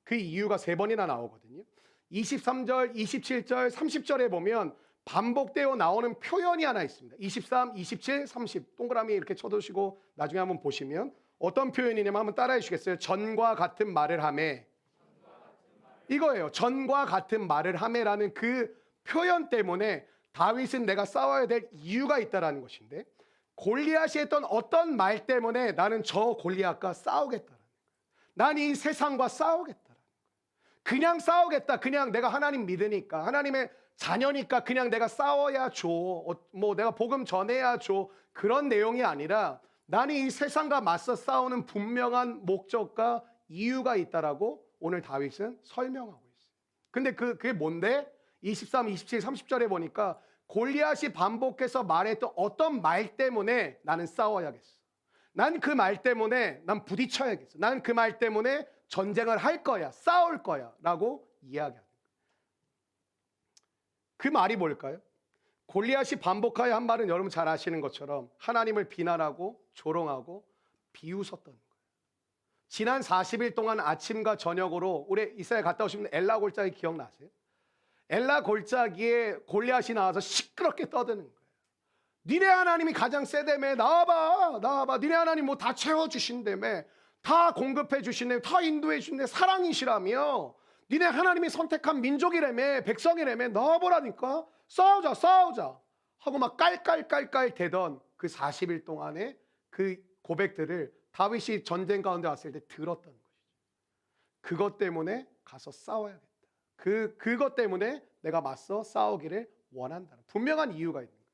그 이유가 3번이나 나오거든요. 23절, 27절, 30절에 보면 반복되어 나오는 표현이 하나 있습니다. 23, 27, 30 동그라미 이렇게 쳐두시고 나중에 한번 보시면 어떤 표현이냐면 한번 따라해 주시겠어요? 전과 같은 말을 하매. 이거예요. 전과 같은 말을 하매라는 그 표현 때문에 다윗은 내가 싸워야 될 이유가 있다라는 것인데 골리앗이 했던 어떤 말 때문에 나는 저 골리앗과 싸우겠다라는 거예요. 난 이 세상과 싸우겠다라는 거예요. 그냥 싸우겠다. 그냥 내가 하나님 믿으니까 하나님의 자녀니까 그냥 내가 싸워야 줘. 뭐 내가 복음 전해야 줘. 그런 내용이 아니라 나는 이 세상과 맞서 싸우는 분명한 목적과 이유가 있다라고 오늘 다윗은 설명하고 있어요. 근데 그게 뭔데? 23, 27, 30절에 보니까 골리앗이 반복해서 말했던 어떤 말 때문에 나는 싸워야겠어. 난 그 말 때문에 난 부딪혀야겠어. 난 그 말 때문에 전쟁을 할 거야. 싸울 거야. 라고 이야기하는 거예요. 그 말이 뭘까요? 골리앗이 반복하여 한 말은 여러분 잘 아시는 것처럼 하나님을 비난하고 조롱하고 비웃었던 거예요. 지난 40일 동안 아침과 저녁으로 우리 이스라엘 갔다 오시면 엘라 골짜기 기억나세요? 엘라 골짜기에 골리앗이 나와서 시끄럽게 떠드는 거예요. 니네 하나님이 가장 세다며. 나와봐. 니네 하나님 뭐 다 채워주신다며. 다 공급해 주시네. 다 인도해 주시네. 사랑이시라며. 니네 하나님이 선택한 민족이라며. 백성이라며. 나와보라니까. 싸우자 하고 막 깔깔깔깔 대던 그 40일 동안의 그 고백들을 다윗이 전쟁 가운데 왔을 때 들었던 것이죠. 그것 때문에 가서 싸워야겠다. 그것 때문에 내가 맞서 싸우기를 원한다. 분명한 이유가 있는 거예요.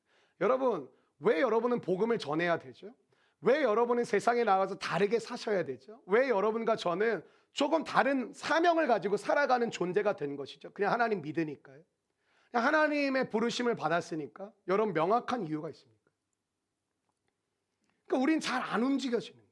여러분, 왜 여러분은 복음을 전해야 되죠? 왜 여러분은 세상에 나가서 다르게 사셔야 되죠? 왜 여러분과 저는 조금 다른 사명을 가지고 살아가는 존재가 된 것이죠? 그냥 하나님 믿으니까요. 그냥 하나님의 부르심을 받았으니까. 여러분, 명확한 이유가 있습니다. 그러니까 우린 잘 안 움직여지는 거예요.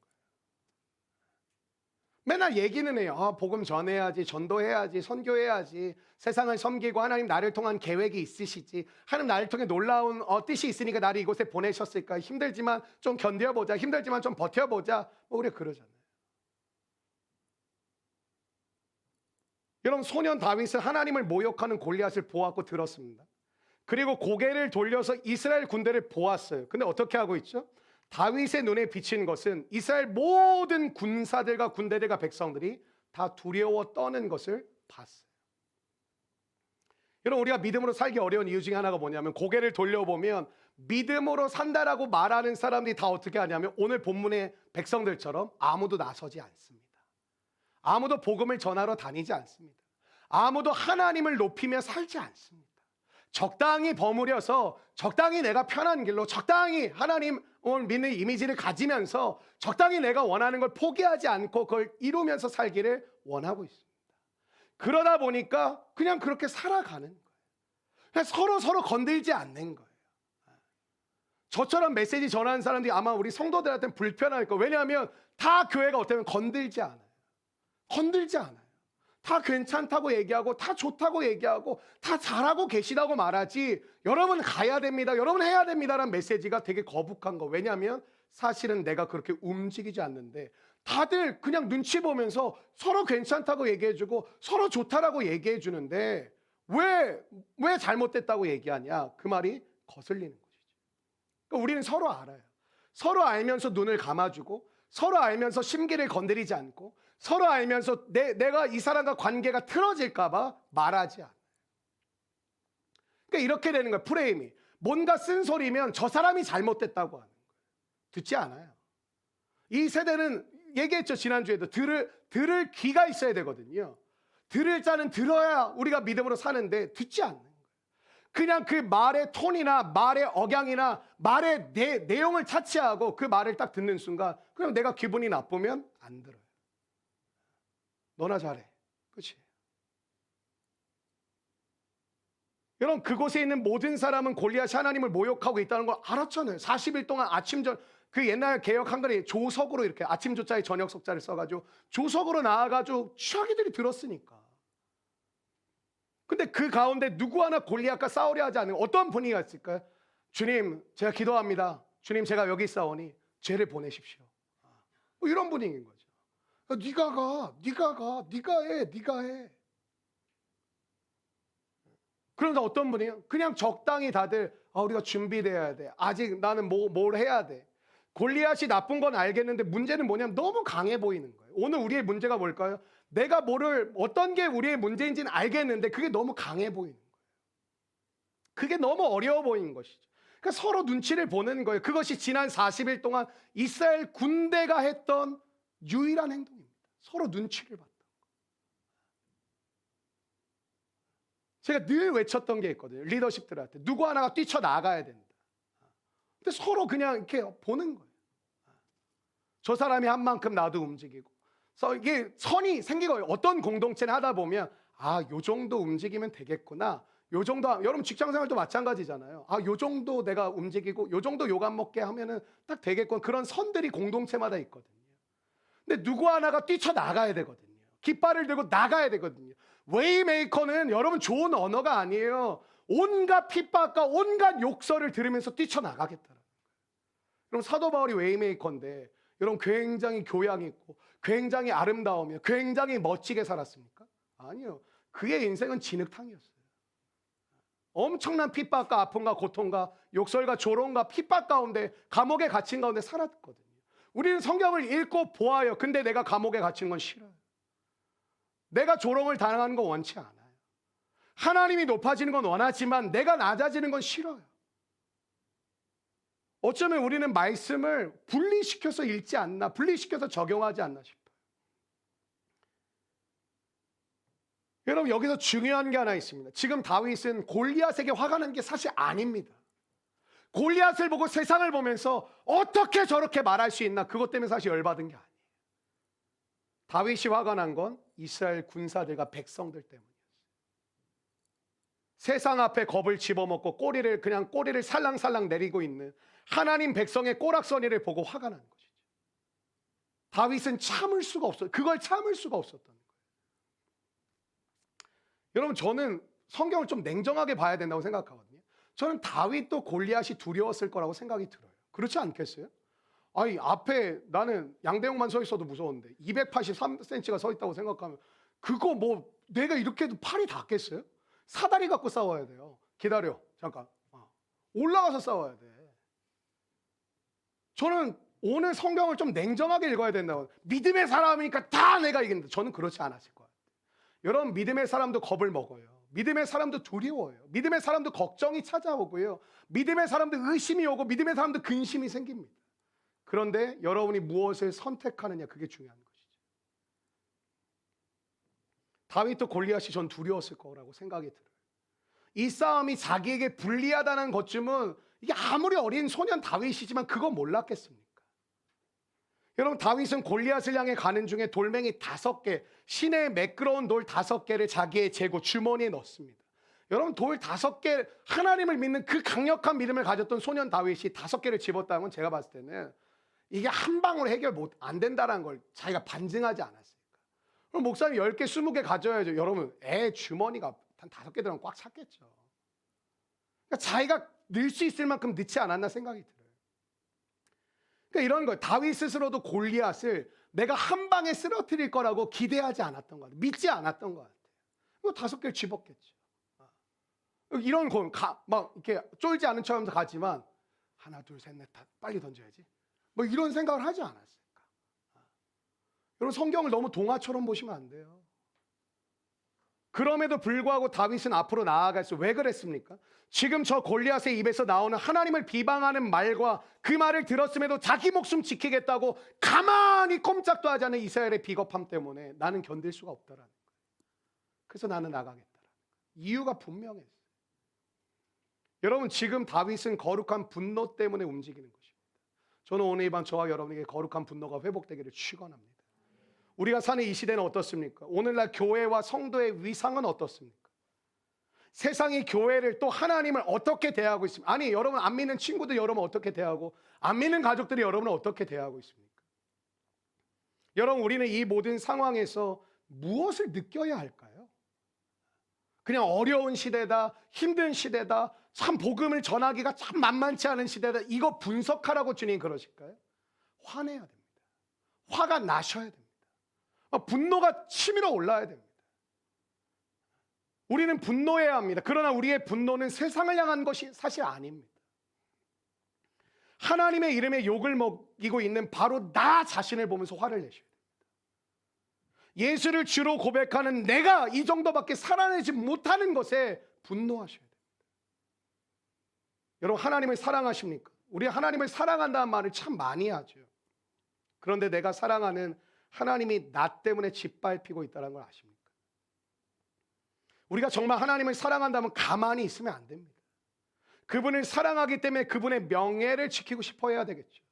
맨날 얘기는 해요. 복음 전해야지, 전도해야지, 선교해야지, 세상을 섬기고 하나님 나를 통한 계획이 있으시지, 하나님 나를 통해 놀라운 뜻이 있으니까 나를 이곳에 보내셨을까. 힘들지만 좀 견뎌보자, 힘들지만 좀 버텨보자, 뭐 우리가 그러잖아요. 여러분, 소년 다윗은 하나님을 모욕하는 골리앗을 보았고 들었습니다. 그리고 고개를 돌려서 이스라엘 군대를 보았어요. 근데 어떻게 하고 있죠? 다윗의 눈에 비친 것은 이스라엘 모든 군사들과 군대들과 백성들이 다 두려워 떠는 것을 봤어요. 여러분, 우리가 믿음으로 살기 어려운 이유 중에 하나가 뭐냐면, 고개를 돌려보면 믿음으로 산다라고 말하는 사람들이 다 어떻게 하냐면, 오늘 본문의 백성들처럼 아무도 나서지 않습니다. 아무도 복음을 전하러 다니지 않습니다. 아무도 하나님을 높이며 살지 않습니다. 적당히 버무려서 적당히 내가 편한 길로 적당히 하나님을 믿는 이미지를 가지면서 적당히 내가 원하는 걸 포기하지 않고 그걸 이루면서 살기를 원하고 있습니다. 그러다 보니까 그냥 그렇게 살아가는 거예요. 그냥 서로 건들지 않는 거예요. 저처럼 메시지 전하는 사람들이 아마 우리 성도들한테는 불편할 거예요. 왜냐하면 다 교회가 어때면 건들지 않아요. 다 괜찮다고 얘기하고 다 좋다고 얘기하고 다 잘하고 계시다고 말하지, 여러분 가야 됩니다, 여러분 해야 됩니다라는 메시지가 되게 거북한 거. 왜냐하면 사실은 내가 그렇게 움직이지 않는데 다들 그냥 눈치 보면서 서로 괜찮다고 얘기해주고 서로 좋다라고 얘기해주는데 왜 잘못됐다고 얘기하냐, 그 말이 거슬리는 것이죠. 그러니까 우리는 서로 알아요. 서로 알면서 눈을 감아주고 서로 알면서 심기를 건드리지 않고 서로 알면서 내가 이 사람과 관계가 틀어질까 봐 말하지 않아요. 그러니까 이렇게 되는 거예요. 프레임이 뭔가 쓴소리면 저 사람이 잘못됐다고 하는 거예요. 듣지 않아요. 이 세대는 얘기했죠, 지난주에도. 들을 귀가 있어야 되거든요. 들을 자는 들어야 우리가 믿음으로 사는데 듣지 않는 거예요. 그냥 그 말의 톤이나 말의 억양이나 말의 내용을 차치하고 그 말을 딱 듣는 순간 그냥 내가 기분이 나쁘면 안 들어요. 너나 잘해. 그렇지? 여러분, 그곳에 있는 모든 사람은 골리앗이 하나님을 모욕하고 있다는 걸 알았잖아요. 40일 동안 아침전, 그 옛날 개역 한글에 조석으로 이렇게 아침 조자에 저녁 석자를 써가지고 조석으로 나와가지고 취하기들이 들었으니까. 근데 그 가운데 누구 하나 골리앗과 싸우려 하지 않는 어떤 분위기가 있을까요? 주님, 제가 기도합니다. 주님, 제가 여기 있사오니 죄를 보내십시오. 뭐 이런 분위기인 거죠. 네가 가, 네가 해. 그런데 어떤 분이요? 그냥 적당히 다들 우리가 준비돼야 돼. 아직 나는 뭘 해야 돼. 골리앗이 나쁜 건 알겠는데 문제는 뭐냐면 너무 강해 보이는 거예요. 오늘 우리의 문제가 뭘까요? 내가 어떤 게 우리의 문제인지는 알겠는데 그게 너무 강해 보이는 거예요. 그게 너무 어려워 보이는 것이죠. 그러니까 서로 눈치를 보는 거예요. 그것이 지난 40일 동안 이스라엘 군대가 했던 유일한 행동입니다. 서로 눈치를 봤던 거. 제가 늘 외쳤던 게 있거든요. 리더십들한테 누구 하나가 뛰쳐나가야 된다. 근데 서로 그냥 이렇게 보는 거예요. 저 사람이 한 만큼 나도 움직이고. 그래서 이게 선이 생기고, 어떤 공동체를 하다 보면 요 정도 움직이면 되겠구나. 요 정도, 여러분 직장생활도 마찬가지잖아요. 요 정도 내가 움직이고 요 정도 욕 안 먹게 하면은 딱 되겠구나. 그런 선들이 공동체마다 있거든요. 근데 누구 하나가 뛰쳐나가야 되거든요. 깃발을 들고 나가야 되거든요. 웨이메이커는 여러분 좋은 언어가 아니에요. 온갖 핍박과 온갖 욕설을 들으면서 뛰쳐나가겠다는 거예요. 여러분, 사도 바울이 웨이메이커인데 여러분 굉장히 교양 있고 굉장히 아름다우며 굉장히 멋지게 살았습니까? 아니요. 그의 인생은 진흙탕이었어요. 엄청난 핍박과 아픔과 고통과 욕설과 조롱과 핍박 가운데 감옥에 갇힌 가운데 살았거든요. 우리는 성경을 읽고 보아요. 근데 내가 감옥에 갇힌 건 싫어요. 내가 조롱을 당하는 건 원치 않아요. 하나님이 높아지는 건 원하지만 내가 낮아지는 건 싫어요. 어쩌면 우리는 말씀을 분리시켜서 읽지 않나, 분리시켜서 적용하지 않나 싶어요. 여러분, 여기서 중요한 게 하나 있습니다. 지금 다윗은 골리앗에게 화가 난 게 사실 아닙니다. 골리앗을 보고 세상을 보면서 어떻게 저렇게 말할 수 있나, 그것 때문에 사실 열받은 게 아니에요. 다윗이 화가 난 건 이스라엘 군사들과 백성들 때문이었어요. 세상 앞에 겁을 집어먹고 꼬리를 살랑살랑 내리고 있는 하나님 백성의 꼬락서니를 보고 화가 난 것이죠. 다윗은 참을 수가 없어요. 그걸 참을 수가 없었던 거예요. 여러분, 저는 성경을 좀 냉정하게 봐야 된다고 생각하거든요. 저는 다윗도 골리앗이 두려웠을 거라고 생각이 들어요. 그렇지 않겠어요? 아니, 앞에 나는 양대용만 서 있어도 무서운데 283cm가 서 있다고 생각하면 그거 뭐 내가 이렇게 해도 팔이 닿겠어요? 사다리 갖고 싸워야 돼요. 기다려, 잠깐. 올라가서 싸워야 돼. 저는 오늘 성경을 좀 냉정하게 읽어야 된다고. 믿음의 사람이니까 다 내가 이긴다. 저는 그렇지 않았을 거예요. 여러분, 믿음의 사람도 겁을 먹어요. 믿음의 사람도 두려워요. 믿음의 사람도 걱정이 찾아오고요. 믿음의 사람도 의심이 오고 믿음의 사람도 근심이 생깁니다. 그런데 여러분이 무엇을 선택하느냐, 그게 중요한 것이죠. 다윗도 골리앗이 전 두려웠을 거라고 생각이 들어요. 이 싸움이 자기에게 불리하다는 것쯤은 이게 아무리 어린 소년 다윗이지만 그거 몰랐겠습니까? 여러분, 다윗은 골리앗을 향해 가는 중에 돌멩이 5개, 시내에 매끄러운 돌 5개를 자기의 재고 주머니에 넣습니다. 여러분, 돌 5개, 하나님을 믿는 그 강력한 믿음을 가졌던 소년 다윗이 5개를 집었다는 건 제가 봤을 때는 이게 한 방으로 해결 안 된다는 걸 자기가 반증하지 않았을까? 그럼 목사님 10개, 20개 가져야죠. 여러분, 주머니가 한 5개 들어가면 꽉 찼겠죠. 그러니까 자기가 늘 수 있을 만큼 넣지 않았나 생각이 들어요. 그러니까 이런 거예요. 다윗 스스로도 골리앗을 내가 한 방에 쓰러뜨릴 거라고 기대하지 않았던 것 같아요. 믿지 않았던 것 같아요. 이거 5개를 집었겠죠. 이런 거, 막 이렇게 쫄지 않은 척하면서 가지만 하나, 둘, 셋, 넷, 다 빨리 던져야지. 뭐 이런 생각을 하지 않았을까? 여러분, 성경을 너무 동화처럼 보시면 안 돼요. 그럼에도 불구하고 다윗은 앞으로 나아갔어요. 왜 그랬습니까? 지금 저 골리앗의 입에서 나오는 하나님을 비방하는 말과 그 말을 들었음에도 자기 목숨 지키겠다고 가만히 꼼짝도 하지 않은 이스라엘의 비겁함 때문에 나는 견딜 수가 없다라는 거예요. 그래서 나는 나가겠다라는 거예요. 이유가 분명했어요. 여러분, 지금 다윗은 거룩한 분노 때문에 움직이는 것입니다. 저는 오늘 이 밤 저와 여러분에게 거룩한 분노가 회복되기를 축원합니다. 우리가 사는 이 시대는 어떻습니까? 오늘날 교회와 성도의 위상은 어떻습니까? 세상이 교회를 또 하나님을 어떻게 대하고 있습니까? 아니, 여러분, 안 믿는 친구들 여러분 어떻게 대하고, 안 믿는 가족들이 여러분을 어떻게 대하고 있습니까? 여러분, 우리는 이 모든 상황에서 무엇을 느껴야 할까요? 그냥 어려운 시대다, 힘든 시대다, 참 복음을 전하기가 참 만만치 않은 시대다, 이거 분석하라고 주님 그러실까요? 화내야 됩니다. 화가 나셔야 됩니다. 분노가 치밀어 올라야 됩니다. 우리는 분노해야 합니다. 그러나 우리의 분노는 세상을 향한 것이 사실 아닙니다. 하나님의 이름에 욕을 먹이고 있는 바로 나 자신을 보면서 화를 내셔야 됩니다. 예수를 주로 고백하는 내가 이 정도밖에 살아내지 못하는 것에 분노하셔야 됩니다. 여러분, 하나님을 사랑하십니까? 우리 하나님을 사랑한다는 말을 참 많이 하죠. 그런데 내가 사랑하는 하나님이 나 때문에 짓밟히고 있다는 걸 아십니까? 우리가 정말 하나님을 사랑한다면 가만히 있으면 안 됩니다. 그분을 사랑하기 때문에 그분의 명예를 지키고 싶어 해야 되겠죠.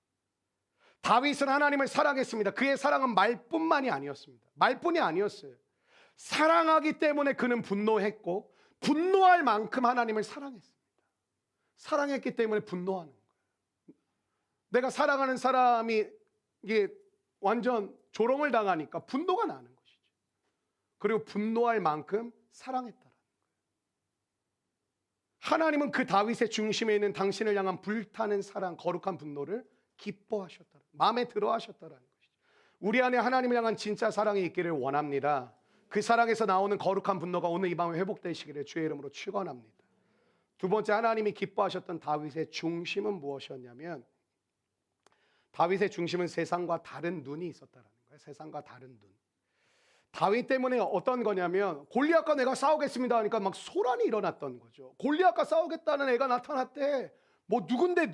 다윗은 하나님을 사랑했습니다. 그의 사랑은 말뿐만이 아니었습니다. 말뿐이 아니었어요. 사랑하기 때문에 그는 분노했고, 분노할 만큼 하나님을 사랑했습니다. 사랑했기 때문에 분노하는 거예요. 내가 사랑하는 사람이 이게 완전 조롱을 당하니까 분노가 나는 것이죠. 그리고 분노할 만큼 사랑했다라는 거예요. 하나님은 그 다윗의 중심에 있는 당신을 향한 불타는 사랑, 거룩한 분노를 기뻐하셨다, 마음에 들어 하셨다라는 것이죠. 우리 안에 하나님을 향한 진짜 사랑이 있기를 원합니다. 그 사랑에서 나오는 거룩한 분노가 오늘 이 밤에 회복되시기를 주의 이름으로 축원합니다. 두 번째 하나님이 기뻐하셨던 다윗의 중심은 무엇이었냐면 다윗의 중심은 세상과 다른 눈이 있었다라는 거예요. 세상과 다른 눈. 다윗 때문에 어떤 거냐면 골리앗과 내가 싸우겠습니다 하니까 막 소란이 일어났던 거죠. 골리앗과 싸우겠다는 애가 나타났대. 뭐 누군데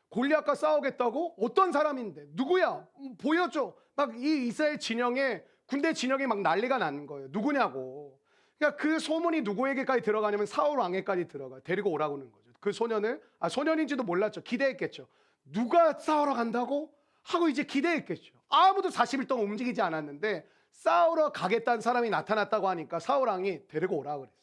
골리앗과 싸우겠다고? 어떤 사람인데? 누구야? 보여줘. 막 이 이스라엘 진영에 군대 진영에 막 난리가 나는 거예요. 누구냐고. 그러니까 그 소문이 누구에게까지 들어가냐면 사울 왕에까지 들어가. 데리고 오라고 하는 거죠. 그 소년을 소년인지도 몰랐죠. 기대했겠죠. 누가 싸우러 간다고? 하고 이제 기대했겠죠. 아무도 40일 동안 움직이지 않았는데 싸우러 가겠다는 사람이 나타났다고 하니까 사울 왕이 데리고 오라고 그랬어요.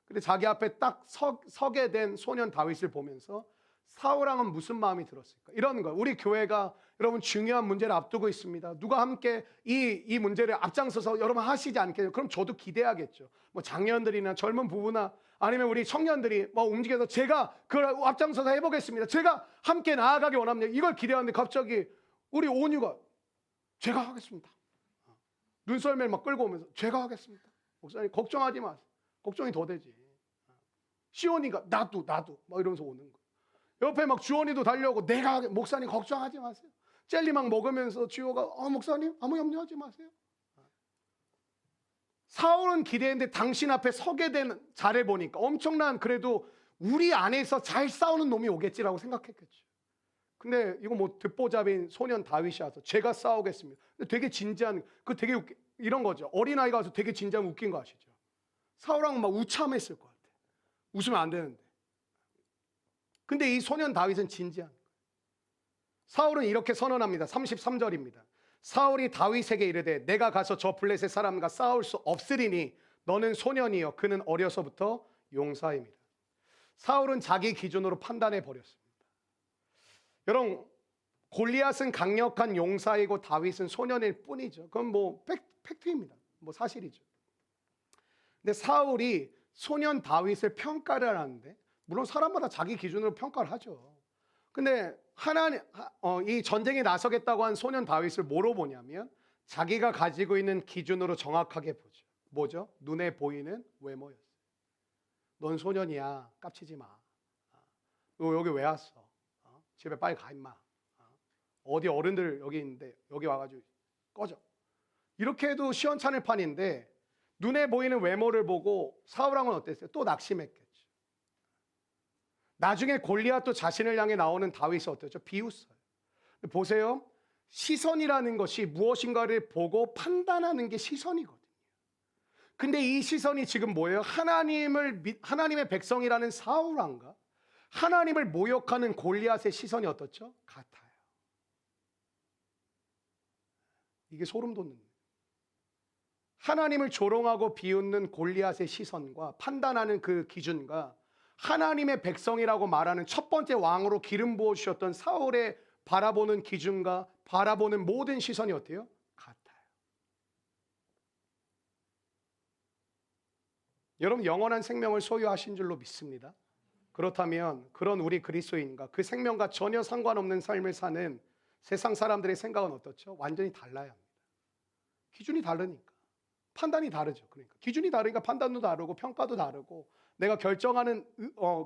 근데 자기 앞에 딱 서게 된 소년 다윗을 보면서 사울 왕은 무슨 마음이 들었을까? 이런 거. 우리 교회가 여러분 중요한 문제를 앞두고 있습니다. 누가 함께 이 문제를 앞장서서 여러분 하시지 않겠어요? 그럼 저도 기대하겠죠. 뭐 장년들이나 젊은 부부나 아니면 우리 청년들이 뭐 움직여서 제가 그걸 앞장서서 해보겠습니다. 제가 함께 나아가기 원합니다. 이걸 기대하는데 갑자기 우리 온유가 제가 하겠습니다. 눈썰매를 막 끌고 오면서 제가 하겠습니다. 목사님 걱정하지 마세요. 걱정이 더 되지. 시온이가 나도 막 이러면서 오는 거예요. 옆에 막 주원이도 달려오고 내가 목사님 걱정하지 마세요. 젤리 막 먹으면서 주호가 목사님 아무 염려하지 마세요. 사울은 기대했는데 당신 앞에 서게 된 자를 보니까 엄청난 그래도 우리 안에서 잘 싸우는 놈이 오겠지라고 생각했겠죠. 근데 이거 뭐 듣보잡인 소년 다윗이 와서 제가 싸우겠습니다. 되게 진지한 되게 이런 거죠. 어린아이가 와서 되게 진지한 웃긴 거 아시죠? 사울왕은 막 우참했을 것 같아. 웃으면 안 되는데. 근데 이 소년 다윗은 진지한 거예요. 사울은 이렇게 선언합니다. 33절입니다. 사울이 다윗에게 이르되 내가 가서 저 블레셋 사람과 싸울 수 없으리니 너는 소년이요 그는 어려서부터 용사입니다. 사울은 자기 기준으로 판단해 버렸습니다. 여러분 골리앗은 강력한 용사이고 다윗은 소년일 뿐이죠. 그건 뭐 팩트입니다. 뭐 사실이죠. 근데 사울이 소년 다윗을 평가를 하는데 물론 사람마다 자기 기준으로 평가를 하죠. 근데 이 전쟁에 나서겠다고 한 소년 다윗을 뭐로 보냐면 자기가 가지고 있는 기준으로 정확하게 보죠. 뭐죠? 눈에 보이는 외모였어요. 넌 소년이야. 깝치지 마. 너 여기 왜 왔어? 집에 빨리 가 임마. 어디 어른들 여기 있는데 여기 와가지고 꺼져. 이렇게 해도 시원찮을 판인데 눈에 보이는 외모를 보고 사울왕은 어땠어요? 또 낙심했겠죠. 나중에 골리앗도 자신을 향해 나오는 다윗이 어땠죠? 비웃어요. 보세요. 시선이라는 것이 무엇인가를 보고 판단하는 게 시선이거든요. 근데 이 시선이 지금 뭐예요? 하나님의 백성이라는 사울왕과 하나님을 모욕하는 골리앗의 시선이 어떻죠? 같아요. 이게 소름 돋는 거예요. 하나님을 조롱하고 비웃는 골리앗의 시선과 판단하는 그 기준과 하나님의 백성이라고 말하는 첫 번째 왕으로 기름 부어주셨던 사울의 바라보는 기준과 바라보는 모든 시선이 어때요? 같아요. 여러분 영원한 생명을 소유하신 줄로 믿습니다. 그렇다면 그런 우리 그리스도인과 그 생명과 전혀 상관없는 삶을 사는 세상 사람들의 생각은 어떻죠? 완전히 달라야 합니다. 기준이 다르니까. 판단이 다르죠. 그러니까 기준이 다르니까 판단도 다르고 평가도 다르고 내가 결정하는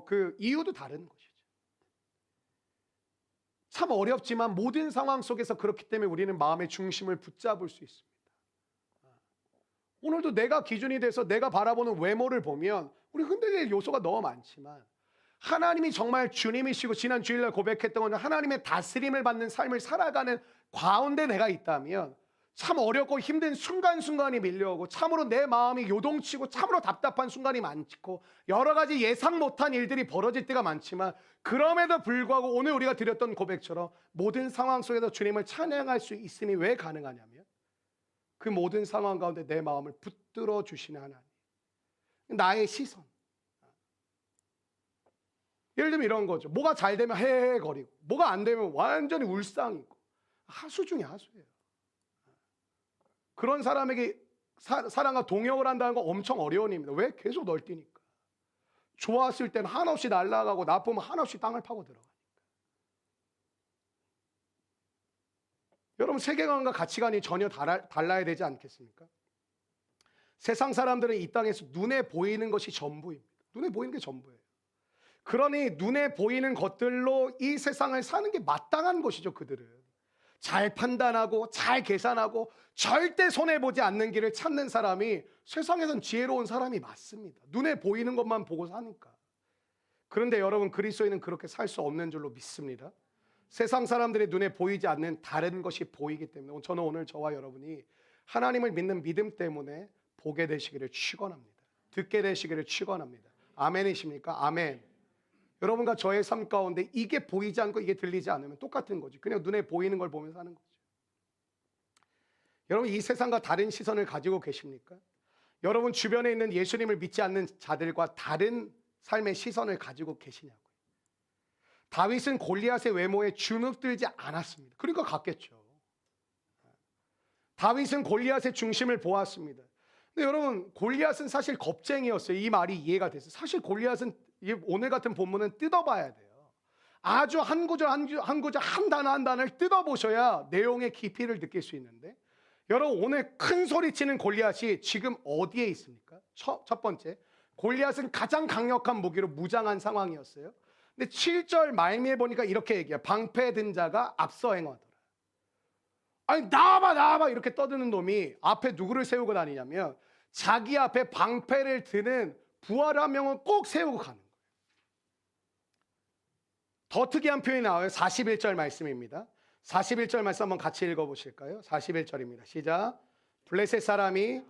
그 이유도 다른 것이죠. 참 어렵지만 모든 상황 속에서 그렇기 때문에 우리는 마음의 중심을 붙잡을 수 있습니다. 오늘도 내가 기준이 돼서 내가 바라보는 외모를 보면 우리 흔들릴 요소가 너무 많지만 하나님이 정말 주님이시고 지난 주일날 고백했던 건 하나님의 다스림을 받는 삶을 살아가는 가운데 내가 있다면 참 어렵고 힘든 순간순간이 밀려오고 참으로 내 마음이 요동치고 참으로 답답한 순간이 많고 여러 가지 예상 못한 일들이 벌어질 때가 많지만 그럼에도 불구하고 오늘 우리가 드렸던 고백처럼 모든 상황 속에서 주님을 찬양할 수 있음이 왜 가능하냐면 그 모든 상황 가운데 내 마음을 붙들어 주시는 하나님, 나의 시선. 예를 들면 이런 거죠. 뭐가 잘 되면 헤헤거리고 뭐가 안 되면 완전히 울상이고 하수 중에 하수예요. 그런 사람에게 사랑과 동역을 한다는 건 엄청 어려운 일입니다. 왜? 계속 널뛰니까. 좋았을 때는 한없이 날아가고 나쁘면 한없이 땅을 파고 들어가니까. 여러분 세계관과 가치관이 전혀 달라야 되지 않겠습니까? 세상 사람들은 이 땅에서 눈에 보이는 것이 전부입니다. 눈에 보이는 게 전부예요. 그러니 눈에 보이는 것들로 이 세상을 사는 게 마땅한 것이죠. 그들은 잘 판단하고 잘 계산하고 절대 손해보지 않는 길을 찾는 사람이 세상에선 지혜로운 사람이 맞습니다. 눈에 보이는 것만 보고 사니까. 그런데 여러분, 그리스도인은 그렇게 살 수 없는 줄로 믿습니다. 세상 사람들의 눈에 보이지 않는 다른 것이 보이기 때문에 저는 오늘 저와 여러분이 하나님을 믿는 믿음 때문에 보게 되시기를 축원합니다. 듣게 되시기를 축원합니다. 아멘이십니까? 아멘. 여러분과 저의 삶 가운데 이게 보이지 않고 이게 들리지 않으면 똑같은 거지. 그냥 눈에 보이는 걸 보면서 사는 거죠. 여러분, 이 세상과 다른 시선을 가지고 계십니까? 여러분 주변에 있는 예수님을 믿지 않는 자들과 다른 삶의 시선을 가지고 계시냐고요. 다윗은 골리앗의 외모에 주눅들지 않았습니다. 그러니까 갔겠죠. 다윗은 골리앗의 중심을 보았습니다. 근데 여러분, 골리앗은 사실 겁쟁이였어요. 이 말이 이해가 됐어요. 사실 골리앗은 오늘 같은 본문은 뜯어봐야 돼요. 아주 한 구절 한 구절 한 단어 한 단어를 뜯어보셔야 내용의 깊이를 느낄 수 있는데, 여러분 오늘 큰 소리치는 골리앗이 지금 어디에 있습니까? 첫 번째, 골리앗은 가장 강력한 무기로 무장한 상황이었어요. 근데 7절 말미에 보니까 이렇게 얘기해요. 방패든 자가 앞서 행하더라. 아니 나와봐 이렇게 떠드는 놈이 앞에 누구를 세우고 다니냐면 자기 앞에 방패를 드는 부하를 한 명은 꼭 세우고 가는 거예요. 더 특이한 표현이 나와요. 41절 말씀입니다. 41절 말씀 한번 같이 읽어보실까요? 41절입니다. 시작. 블레셋 사람이,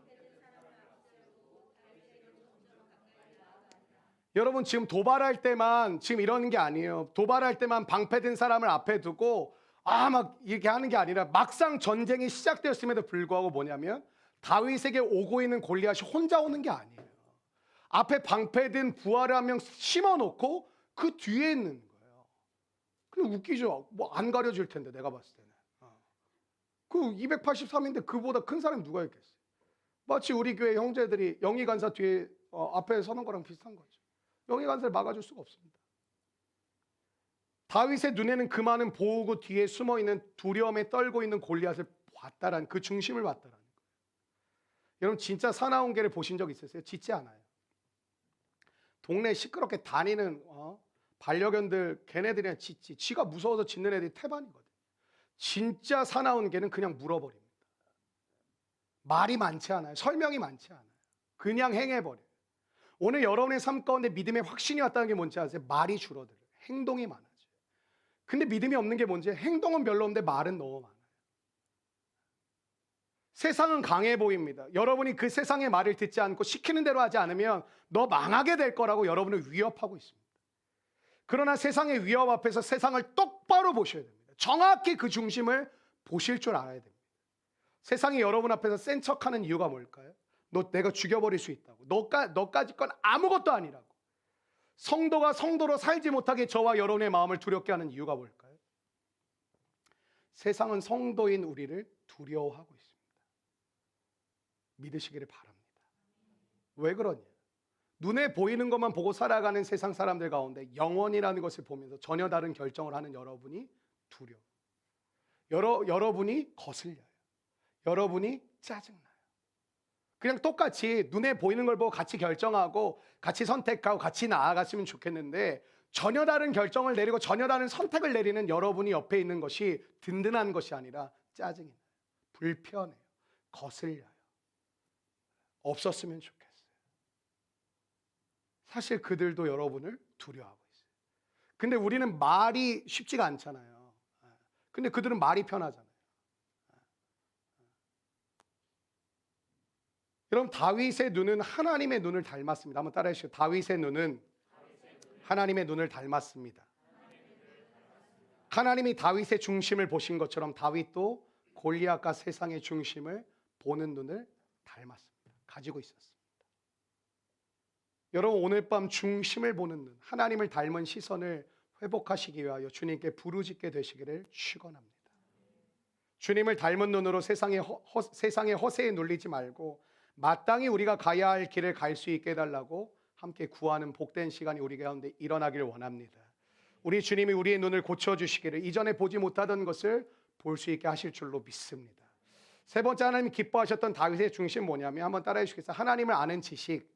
여러분 지금 도발할 때만 지금 이러는 게 아니에요. 도발할 때만 방패 든 사람을 앞에 두고 막 이렇게 하는 게 아니라 막상 전쟁이 시작되었음에도 불구하고 뭐냐면 다윗에게 오고 있는 골리앗이 혼자 오는 게 아니에요. 앞에 방패 든 부하를 한 명 심어놓고 그 뒤에 있는 거예요. 그냥 웃기죠. 뭐 안 가려질 텐데 내가 봤을 때는. 그 283인데 그보다 큰 사람이 누가 있겠어요. 마치 우리 교회 형제들이 영희 간사 뒤에 앞에 서는 거랑 비슷한 거죠. 영희 간사를 막아줄 수가 없습니다. 다윗의 눈에는 그 많은 보호구 뒤에 숨어있는 두려움에 떨고 있는 골리앗을 봤다라는, 그 중심을 봤다라는 거예요. 여러분 진짜 사나운 개를 보신 적 있으세요? 짖지 않아요. 동네 시끄럽게 다니는 반려견들, 걔네들이랑 짖지. 지가 무서워서 짖는 애들이 태반이거든. 진짜 사나운 개는 그냥 물어버립니다. 말이 많지 않아요. 설명이 많지 않아요. 그냥 행해버려요. 오늘 여러분의 삶 가운데 믿음의 확신이 왔다는 게 뭔지 아세요? 말이 줄어들어요. 행동이 많아져요. 근데 믿음이 없는 게 뭔지, 행동은 별로 없는데 말은 너무 많아요. 세상은 강해 보입니다. 여러분이 그 세상의 말을 듣지 않고 시키는 대로 하지 않으면 너 망하게 될 거라고 여러분을 위협하고 있습니다. 그러나 세상의 위협 앞에서 세상을 똑바로 보셔야 됩니다. 정확히 그 중심을 보실 줄 알아야 됩니다. 세상이 여러분 앞에서 센 척하는 이유가 뭘까요? 너 내가 죽여버릴 수 있다고. 너까지 건 아무것도 아니라고. 성도가 성도로 살지 못하게 저와 여러분의 마음을 두렵게 하는 이유가 뭘까요? 세상은 성도인 우리를 두려워하고 있습니다. 믿으시기를 바랍니다. 왜 그러냐? 눈에 보이는 것만 보고 살아가는 세상 사람들 가운데 영원이라는 것을 보면서 전혀 다른 결정을 하는 여러분이 두려워. 여러분이 거슬려요. 여러분이 짜증나요. 그냥 똑같이 눈에 보이는 걸 보고 같이 결정하고 같이 선택하고 같이 나아갔으면 좋겠는데, 전혀 다른 결정을 내리고 전혀 다른 선택을 내리는 여러분이 옆에 있는 것이 든든한 것이 아니라 짜증이 나요. 불편해요. 거슬려요. 없었으면 좋겠어요. 사실 그들도 여러분을 두려워하고 있어요. 근데 우리는 말이 쉽지가 않잖아요. 근데 그들은 말이 편하잖아요. 여러분 다윗의 눈은 하나님의 눈을 닮았습니다. 한번 따라해 주시죠. 다윗의 눈은 하나님의 눈을 닮았습니다. 하나님이 다윗의 중심을 보신 것처럼 다윗도 골리앗과 세상의 중심을 보는 눈을 닮았습니다. 가지고 있었습니다. 여러분 오늘 밤 중심을 보는 눈, 하나님을 닮은 시선을 회복하시기 위하여 주님께 부르짖게 되시기를 축원합니다. 주님을 닮은 눈으로 세상의 허세에 눌리지 말고 마땅히 우리가 가야 할 길을 갈 수 있게 해달라고 함께 구하는 복된 시간이 우리 가운데 일어나기를 원합니다. 우리 주님이 우리의 눈을 고쳐주시기를, 이전에 보지 못하던 것을 볼 수 있게 하실 줄로 믿습니다. 세 번째, 하나님이 기뻐하셨던 다윗의 중심 뭐냐면, 한번 따라해 주시겠어요? 하나님을 아는 지식.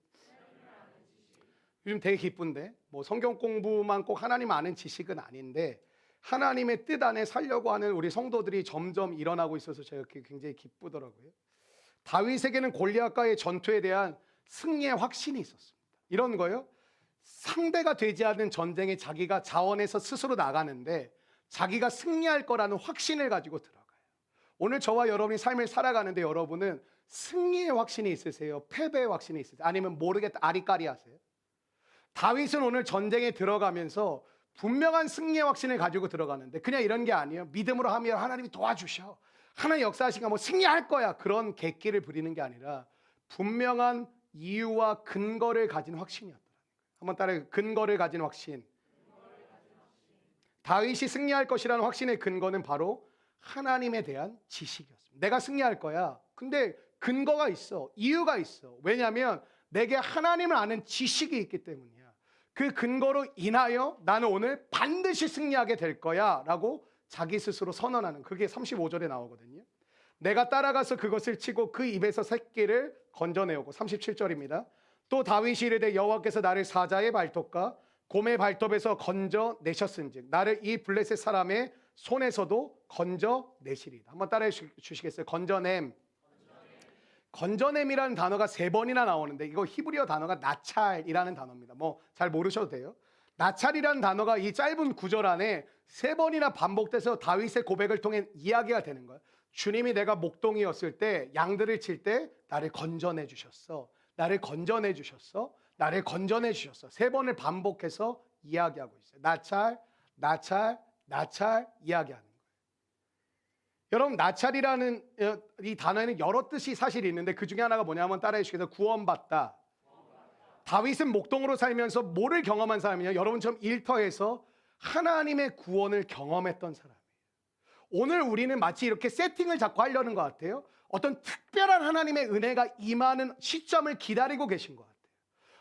요즘 되게 기쁜데 뭐 성경 공부만 꼭 하나님 아는 지식은 아닌데 하나님의 뜻 안에 살려고 하는 우리 성도들이 점점 일어나고 있어서 제가 굉장히 기쁘더라고요. 다윗에게는 골리앗과의 전투에 대한 승리의 확신이 있었습니다. 이런 거요. 상대가 되지 않는 전쟁에 자기가 자원해서 스스로 나가는데 자기가 승리할 거라는 확신을 가지고 들어가요. 오늘 저와 여러분이 삶을 살아가는데 여러분은 승리의 확신이 있으세요? 패배의 확신이 있으세요? 아니면 모르겠다 아리까리 하세요? 다윗은 오늘 전쟁에 들어가면서 분명한 승리의 확신을 가지고 들어가는데 그냥 이런 게 아니에요. 믿음으로 하면 하나님이 도와주셔. 하나님 역사하시니까 뭐 승리할 거야. 그런 객기를 부리는 게 아니라 분명한 이유와 근거를 가진 확신이었더라고요. 한번 따라해. 근거를 가진 확신. 다윗이 승리할 것이라는 확신의 근거는 바로 하나님에 대한 지식이었습니다. 내가 승리할 거야. 근데 근거가 있어. 이유가 있어. 왜냐하면 내게 하나님을 아는 지식이 있기 때문이야. 그 근거로 인하여 나는 오늘 반드시 승리하게 될 거야 라고 자기 스스로 선언하는, 그게 35절에 나오거든요. 내가 따라가서 그것을 치고 그 입에서 새끼를 건져내오고. 37절입니다. 또 다윗이 이르되 여호와께서 나를 사자의 발톱과 곰의 발톱에서 건져내셨은즉 나를 이 블레셋 사람의 손에서도 건져내시리이다. 한번 따라해 주시겠어요? 건져냄. 건져냄이라는 단어가 3번이나 나오는데 이거 히브리어 단어가 나찰이라는 단어입니다. 뭐 잘 모르셔도 돼요. 나찰이라는 단어가 이 짧은 구절 안에 3번이나 반복돼서 다윗의 고백을 통해 이야기가 되는 거예요. 주님이 내가 목동이었을 때 양들을 칠 때 나를 건져내 주셨어. 나를 건져내 주셨어. 나를 건져내 주셨어. 3번을 반복해서 이야기하고 있어요. 나찰, 나찰, 나찰 이야기하는 거예요. 여러분, 나찰이라는 이 단어에는 여러 뜻이 사실 있는데 그 중에 하나가 뭐냐면 따라해 주시겠어요? 구원받다. 다윗은 목동으로 살면서 뭐를 경험한 사람이냐? 여러분처럼 일터에서 하나님의 구원을 경험했던 사람이에요. 오늘 우리는 마치 이렇게 세팅을 자꾸 하려는 것 같아요. 어떤 특별한 하나님의 은혜가 임하는 시점을 기다리고 계신 것 같아요.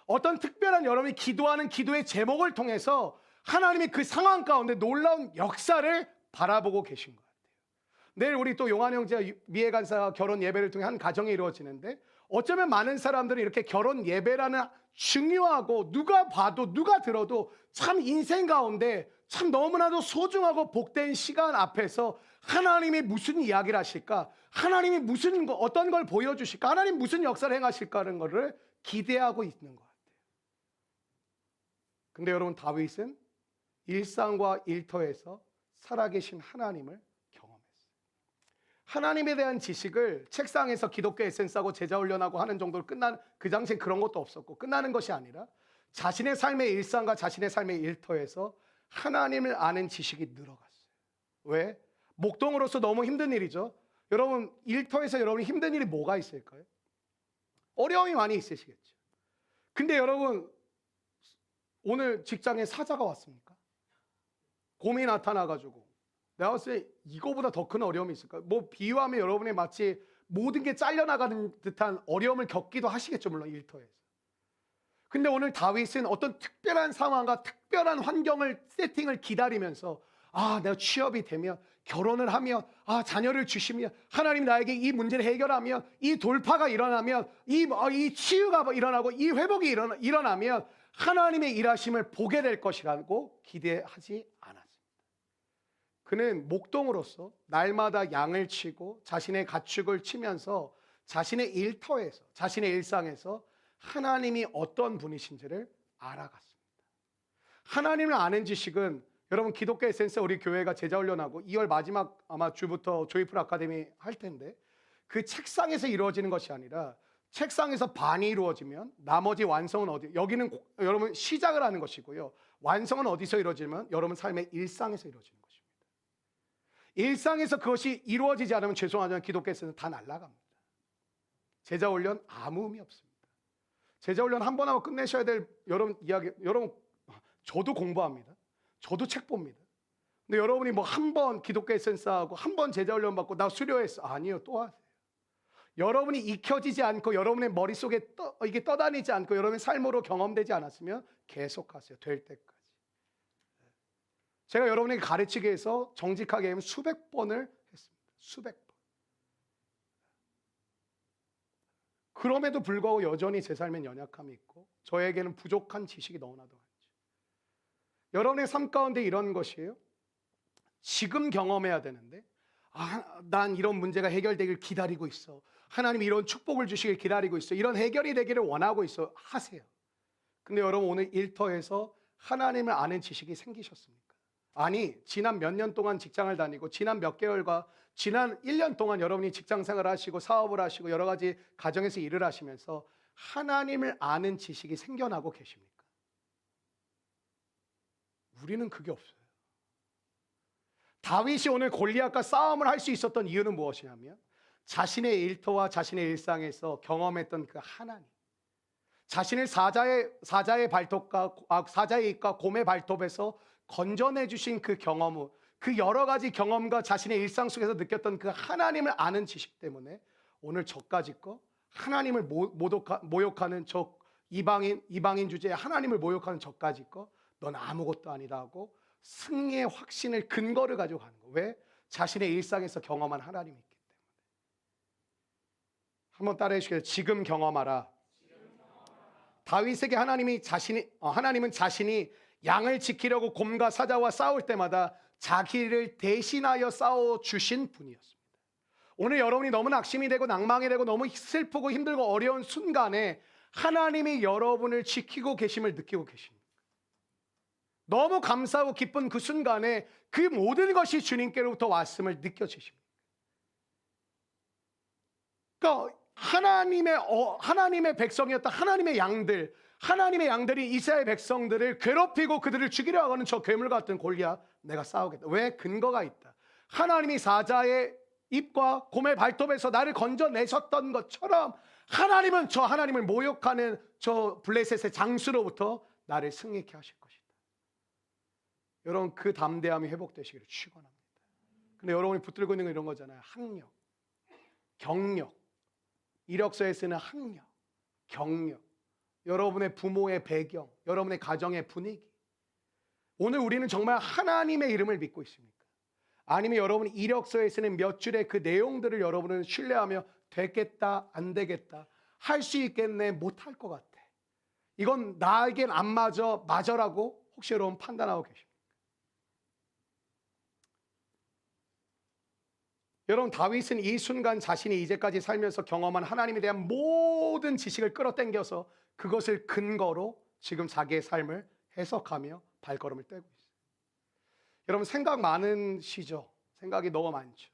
어떤 특별한 여러분이 기도하는 기도의 제목을 통해서 하나님이 그 상황 가운데 놀라운 역사를 바라보고 계신 것 같아요. 내일 우리 또 용환 형제와 미애 간사 결혼 예배를 통해 한 가정이 이루어지는데 어쩌면 많은 사람들이 이렇게 결혼 예배라는 중요하고 누가 봐도 누가 들어도 참 인생 가운데 참 너무나도 소중하고 복된 시간 앞에서 하나님이 무슨 이야기를 하실까? 하나님이 무슨 어떤 걸 보여주실까? 하나님 무슨 역사를 행하실까라는 것을 기대하고 있는 것 같아요. 근데 여러분, 다윗은 일상과 일터에서 살아계신 하나님을 하나님에 대한 지식을 책상에서 기독교 에센스하고 제자훈련하고 하는 정도로 끝나는, 그 당시엔 그런 것도 없었고 끝나는 것이 아니라 자신의 삶의 일상과 자신의 삶의 일터에서 하나님을 아는 지식이 늘어갔어요. 왜? 목동으로서 너무 힘든 일이죠. 여러분, 일터에서 여러분이 힘든 일이 뭐가 있을까요? 어려움이 많이 있으시겠죠. 근데 여러분, 오늘 직장에 사자가 왔습니까? 곰이 나타나가지고 내가 봤을 때 이거보다 더 큰 어려움이 있을까요? 뭐 비유하면 여러분이 마치 모든 게 잘려나가는 듯한 어려움을 겪기도 하시겠죠, 물론 일터에서. 근데 오늘 다윗은 어떤 특별한 상황과 특별한 환경을 세팅을 기다리면서 내가 취업이 되면, 결혼을 하면, 자녀를 주시면, 하나님 나에게 이 문제를 해결하면, 이 돌파가 일어나면, 이 치유가 일어나고 이 회복이 일어나면 하나님의 일하심을 보게 될 것이라고 기대하지 않았습니다. 그는 목동으로서 날마다 양을 치고 자신의 가축을 치면서 자신의 일터에서, 자신의 일상에서 하나님이 어떤 분이신지를 알아갔습니다. 하나님을 아는 지식은 여러분, 기독교 에센스 우리 교회가 제자훈련하고 2월 마지막 아마 주부터 조이풀 아카데미 할 텐데 그 책상에서 이루어지는 것이 아니라 책상에서 반이 이루어지면 나머지 완성은 어디? 여기는 여러분 시작을 하는 것이고요. 완성은 어디서 이루어지면 여러분 삶의 일상에서 이루어지는 것입니다. 일상에서 그것이 이루어지지 않으면 죄송하지만 기독교에서는 다 날아갑니다. 제자훈련 아무 의미 없습니다. 제자훈련 한 번 하고 끝내셔야 될 여러분 이야기, 여러분 저도 공부합니다. 저도 책 봅니다. 근데 여러분이 뭐 한 번 기독교 에센스하고 한 번 제자훈련 받고 나 수료했어. 아니요, 또 하세요. 여러분이 익혀지지 않고 여러분의 머릿속에 이게 떠다니지 않고 여러분의 삶으로 경험되지 않았으면 계속하세요. 될 때까지. 제가 여러분에게 가르치기 위해서 정직하게 하면 수백 번을 했습니다. 수백 번. 그럼에도 불구하고 여전히 제 삶엔 연약함이 있고 저에게는 부족한 지식이 너무나도 많죠. 여러분의 삶 가운데 이런 것이에요. 지금 경험해야 되는데 난 이런 문제가 해결되길 기다리고 있어. 하나님이 이런 축복을 주시길 기다리고 있어. 이런 해결이 되기를 원하고 있어. 하세요. 근데 여러분 오늘 일터에서 하나님을 아는 지식이 생기셨습니까? 아니, 지난 몇 년 동안 직장을 다니고 지난 몇 개월과 지난 1년 동안 여러분이 직장 생활을 하시고 사업을 하시고 여러 가지 가정에서 일을 하시면서 하나님을 아는 지식이 생겨나고 계십니까? 우리는 그게 없어요. 다윗이 오늘 골리앗과 싸움을 할 수 있었던 이유는 무엇이냐면 자신의 일터와 자신의 일상에서 경험했던 그 하나님, 자신을 사자의 발톱과 사자의 입과 곰의 발톱에서 건져내 주신 그 경험, 그 여러 가지 경험과 자신의 일상 속에서 느꼈던 그 하나님을 아는 지식 때문에 오늘 저까지 거 하나님을 모욕하는 저 이방인 주제에 하나님을 모욕하는 저까지 거 넌 아무것도 아니다 하고 승리의 확신을 근거를 가지고 가는 거. 왜? 자신의 일상에서 경험한 하나님이 있기 때문에. 한번 따라해 주시겠어요? 지금 경험하라. 다윗에게 하나님은 자신이 양을 지키려고 곰과 사자와 싸울 때마다 자기를 대신하여 싸워 주신 분이었습니다. 오늘 여러분이 너무 낙심이 되고 낭망이 되고 너무 슬프고 힘들고 어려운 순간에 하나님이 여러분을 지키고 계심을 느끼고 계십니다. 너무 감사하고 기쁜 그 순간에 그 모든 것이 주님께로부터 왔음을 느껴지십니다. 그러니까 하나님의 백성이었던 하나님의 양들이 이스라엘 백성들을 괴롭히고 그들을 죽이려 하는 저 괴물 같은 골리앗 내가 싸우겠다. 왜? 근거가 있다. 하나님이 사자의 입과 곰의 발톱에서 나를 건져내셨던 것처럼 하나님은 저 하나님을 모욕하는 저 블레셋의 장수로부터 나를 승리케 하실 것이다. 여러분 그 담대함이 회복되시기를 축원합니다. 근데 여러분이 붙들고 있는 건 이런 거잖아요. 학력, 경력, 이력서에 쓰는 학력, 경력, 여러분의 부모의 배경, 여러분의 가정의 분위기. 오늘 우리는 정말 하나님의 이름을 믿고 있습니까? 아니면 여러분 이력서에 쓰는 몇 줄의 그 내용들을 여러분은 신뢰하며 되겠다, 안 되겠다, 할 수 있겠네, 못할 것 같아. 이건 나에겐 안 맞아, 맞아라고 혹시 여러분 판단하고 계십니까? 여러분 다윗은 이 순간 자신이 이제까지 살면서 경험한 하나님에 대한 모든 지식을 끌어당겨서 그것을 근거로 지금 자기의 삶을 해석하며 발걸음을 떼고 있어요. 여러분 생각 많으시죠? 생각이 너무 많죠.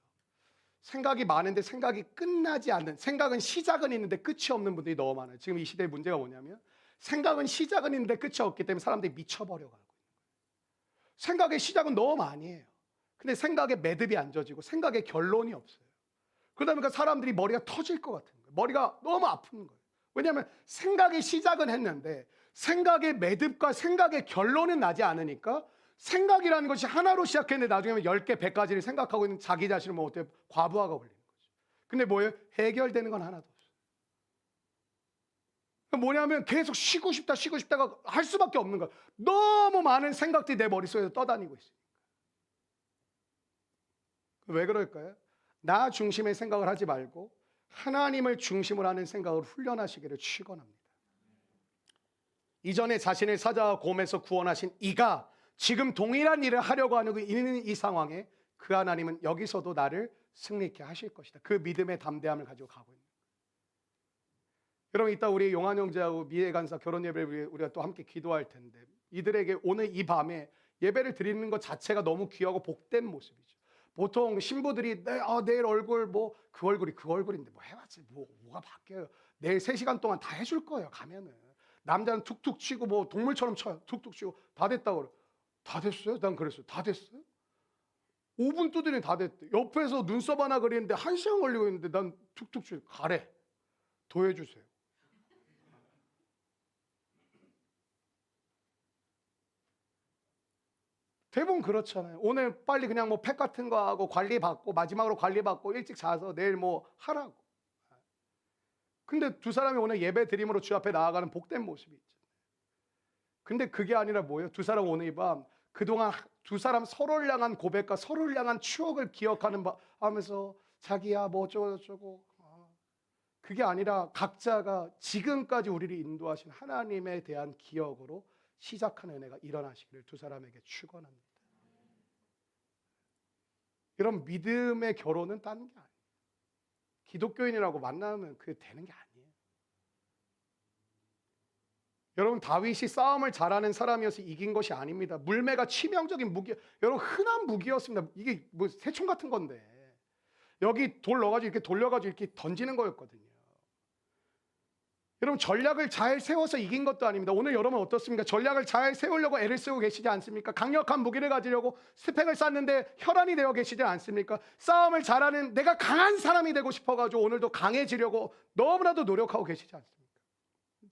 생각이 많은데 생각이 끝나지 않는, 생각은 시작은 있는데 끝이 없는 분들이 너무 많아요. 지금 이 시대의 문제가 뭐냐면 생각은 시작은 있는데 끝이 없기 때문에 사람들이 미쳐버려 가고 있는 거예요. 생각의 시작은 너무 많이 해요. 근데 생각에 매듭이 안 져지고 생각에 결론이 없어요. 그러다 보니까 사람들이 머리가 터질 것 같은 거예요. 머리가 너무 아픈 거예요. 왜냐하면 생각의 시작은 했는데 생각의 매듭과 생각의 결론은 나지 않으니까 생각이라는 것이 하나로 시작했는데 나중에 10개, 100가지를 생각하고 있는 자기 자신을 뭐 어때요? 과부하가 걸리는 거죠. 근데 뭐예요? 해결되는 건 하나도 없어요. 뭐냐면 계속 쉬고 싶다가 할 수밖에 없는 거예요. 너무 많은 생각들이 내 머릿속에서 떠다니고 있어요. 왜 그럴까요? 나 중심의 생각을 하지 말고 하나님을 중심으로 하는 생각을 훈련하시기를 축원합니다. 이전에 자신을 사자와 곰에서 구원하신 이가 지금 동일한 일을 하려고 하는 이 상황에 그 하나님은 여기서도 나를 승리케 하실 것이다. 그 믿음의 담대함을 가지고 가고 있는 거예요. 여러분 이따 우리 용한 형제하고 미애 간사 결혼 예배를 우리가 또 함께 기도할 텐데 이들에게 오늘 이 밤에 예배를 드리는 것 자체가 너무 귀하고 복된 모습이죠. 보통 신부들이 내일 얼굴 뭐 그 얼굴이 그 얼굴인데 뭐 해봤지 뭐가 바뀌어요. 내일 3시간 동안 다 해줄 거예요. 가면은 남자는 툭툭 치고 뭐 동물처럼 쳐요. 툭툭 치고 다 됐다고 그래. 다 됐어요? 난 그랬어요. 다 됐어요? 5분 두드리면 다 됐대. 옆에서 눈썹 하나 그리는데 1시간 걸리고 있는데 난 툭툭 치고 가래. 더 해주세요. 대부분 그렇잖아요. 오늘 빨리 그냥 뭐 팩 같은 거 하고 관리받고 마지막으로 관리받고 일찍 자서 내일 뭐 하라고. 근데 두 사람이 오늘 예배 드림으로 주 앞에 나아가는 복된 모습이 있죠. 근데 그게 아니라 뭐예요? 두 사람 오늘 이 밤 그동안 두 사람 서로를 향한 고백과 서로를 향한 추억을 기억하는 하면서 자기야 뭐 어쩌고 저쩌고 그게 아니라 각자가 지금까지 우리를 인도하신 하나님에 대한 기억으로 시작하는 은혜가 일어나시기를 두 사람에게 축원합니다. 이런 믿음의 결혼은 다른 게 아니에요. 기독교인이라고 만나면 그게 되는 게 아니에요. 여러분, 다윗이 싸움을 잘하는 사람이어서 이긴 것이 아닙니다. 물매가 치명적인 무기, 여러분 흔한 무기였습니다. 이게 뭐 새총 같은 건데 여기 돌 넣어가지고 이렇게 돌려가지고 이렇게 던지는 거였거든요. 여러분, 전략을 잘 세워서 이긴 것도 아닙니다. 오늘 여러분 어떻습니까? 전략을 잘 세우려고 애를 쓰고 계시지 않습니까? 강력한 무기를 가지려고 스펙을 쌓는데 혈안이 되어 계시지 않습니까? 싸움을 잘하는 내가 강한 사람이 되고 싶어가지고 오늘도 강해지려고 너무나도 노력하고 계시지 않습니까?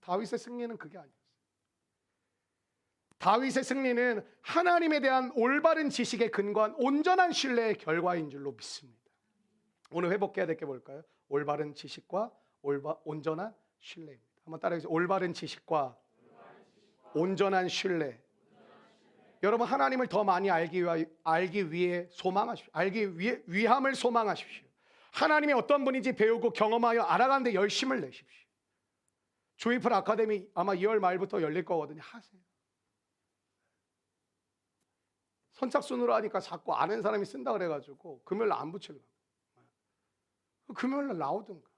다윗의 승리는 그게 아니었어요. 다윗의 승리는 하나님에 대한 올바른 지식에 근거한 온전한 신뢰의 결과인 줄로 믿습니다. 오늘 회복해야 될 게 뭘까요? 올바른 지식과 온전한 신뢰입니다. 한번 따라해주세요. 올바른 지식과 온전한 신뢰. 여러분, 하나님을 더 많이 알기 위해 소망하십시오. 위함을 소망하십시오. 하나님이 어떤 분인지 배우고 경험하여 알아가는 데 열심을 내십시오. 조이풀 아카데미 아마 2월 말부터 열릴 거거든요. 하세요. 선착순으로 하니까 자꾸 아는 사람이 쓴다 그래가지고 금요일 안 붙이려고. 금요일날 나오든가.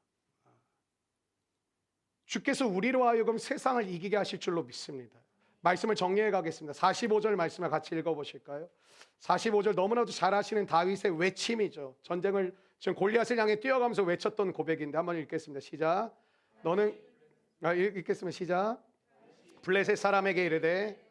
주께서 우리로 하여금 세상을 이기게 하실 줄로 믿습니다. 말씀을 정리해 가겠습니다. 45절 말씀을 같이 읽어보실까요? 45절 너무나도 잘 아시는 다윗의 외침이죠. 전쟁을 지금 골리앗을 향해 뛰어가면서 외쳤던 고백인데 한번 읽겠습니다. 시작. 읽겠습니다. 시작. 블레셋 사람에게 이르되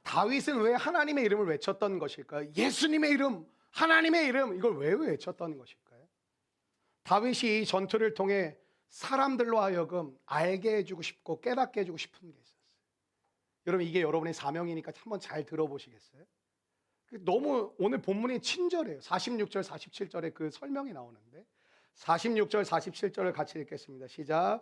다윗은 왜 하나님의 이름을 외쳤던 것일까요? 예수님의 이름, 하나님의 이름, 이걸 왜 외쳤던 것일까요? 다윗이 이 전투를 통해 사람들로 하여금 알게 해주고 싶고 깨닫게 해주고 싶은 게 있었어요. 여러분, 이게 여러분의 사명이니까 한번 잘 들어보시겠어요? 너무 오늘 본문이 친절해요. 46절, 47절에 그 설명이 나오는데 46절, 47절을 같이 읽겠습니다. 시작.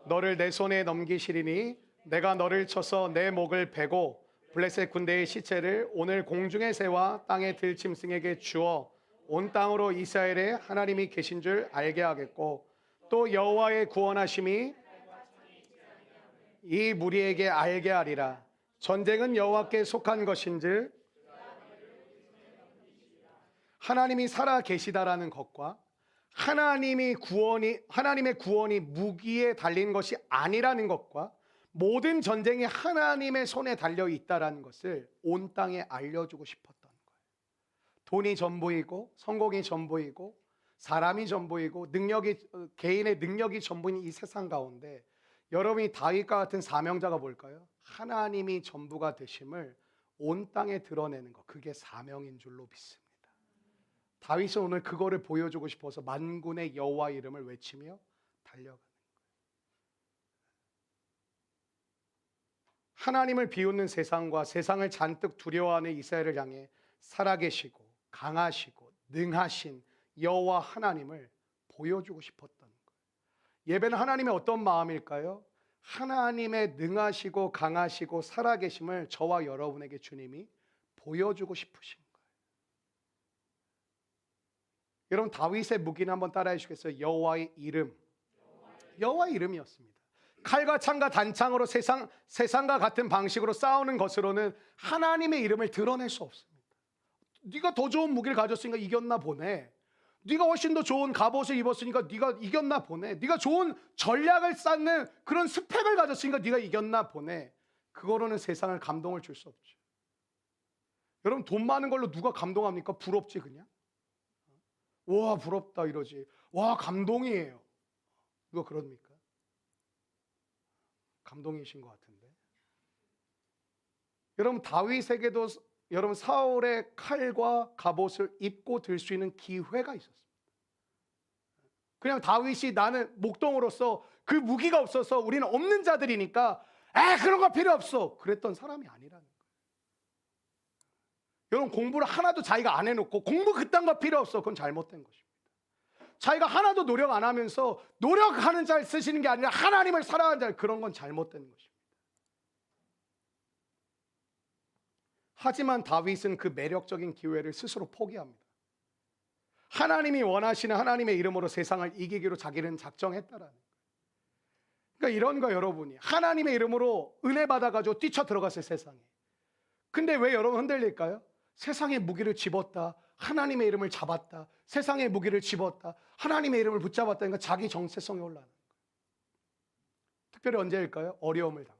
너를 내 손에 넘기시리니 내가 너를 쳐서 내 목을 베고 블레셋 군대의 시체를 오늘 공중의 새와 땅의 들짐승에게 주어 온 땅으로 이스라엘에 하나님이 계신 줄 알게 하겠고 또 여호와의 구원하심이 이 무리에게 알게 하리라. 전쟁은 여호와께 속한 것인즉 하나님이 살아 계시다라는 것과 하나님의 구원이 무기에 달린 것이 아니라는 것과 모든 전쟁이 하나님의 손에 달려 있다라는 것을 온 땅에 알려주고 싶었던 거예요. 돈이 전부이고 성공이 전부이고 사람이 전부이고 개인의 능력이 전부인 이 세상 가운데 여러분이 다윗과 같은 사명자가 뭘까요? 하나님이 전부가 되심을 온 땅에 드러내는 것, 그게 사명인 줄로 믿습니다. 다윗은 오늘 그거를 보여주고 싶어서 만군의 여호와 이름을 외치며 달려가는 거예요. 하나님을 비웃는 세상과 세상을 잔뜩 두려워하는 이스라엘을 향해 살아계시고 강하시고 능하신 여호와 하나님을 보여주고 싶었던 거예요. 예배는 하나님의 어떤 마음일까요? 하나님의 능하시고 강하시고 살아계심을 저와 여러분에게 주님이 보여주고 싶으신 거예요. 여러분, 다윗의 무기는 한번 따라해 주시겠어요? 여호와의 이름. 여호와의 이름이었습니다. 칼과 창과 단창으로 세상과 같은 방식으로 싸우는 것으로는 하나님의 이름을 드러낼 수 없습니다. 네가 더 좋은 무기를 가졌으니까 이겼나 보네. 네가 훨씬 더 좋은 갑옷을 입었으니까 네가 이겼나 보네. 네가 좋은 전략을 쌓는 그런 스펙을 가졌으니까 네가 이겼나 보네. 그거로는 세상을 감동을 줄 수 없죠. 여러분, 돈 많은 걸로 누가 감동합니까? 부럽지 그냥. 와, 부럽다 이러지. 와, 감동이에요. 누가 그럽니까? 감동이신 것 같은데. 여러분, 다윗에게도 여러분 사울의 칼과 갑옷을 입고 들 수 있는 기회가 있었습니다. 그냥 다윗이 나는 목동으로서 그 무기가 없어서 우리는 없는 자들이니까 그런 거 필요 없어 그랬던 사람이 아니라는 거예요. 여러분, 공부를 하나도 자기가 안 해놓고 공부 그딴 거 필요 없어, 그건 잘못된 것입니다. 자기가 하나도 노력 안 하면서 노력하는 자를 쓰시는 게 아니라 하나님을 사랑하는 자, 그런 건 잘못된 것입니다. 하지만 다윗은 그 매력적인 기회를 스스로 포기합니다. 하나님이 원하시는 하나님의 이름으로 세상을 이기기로 자기는 작정했다라는 거예요. 그러니까 이런 거 여러분이 하나님의 이름으로 은혜 받아가지고 뛰쳐 들어갔어요, 세상에. 근데 왜 여러분 흔들릴까요? 세상의 무기를 집었다, 하나님의 이름을 잡았다, 세상의 무기를 집었다, 하나님의 이름을 붙잡았다니까 자기 정체성이 올라가는 거예요. 특별히 언제일까요? 어려움을 당할 때.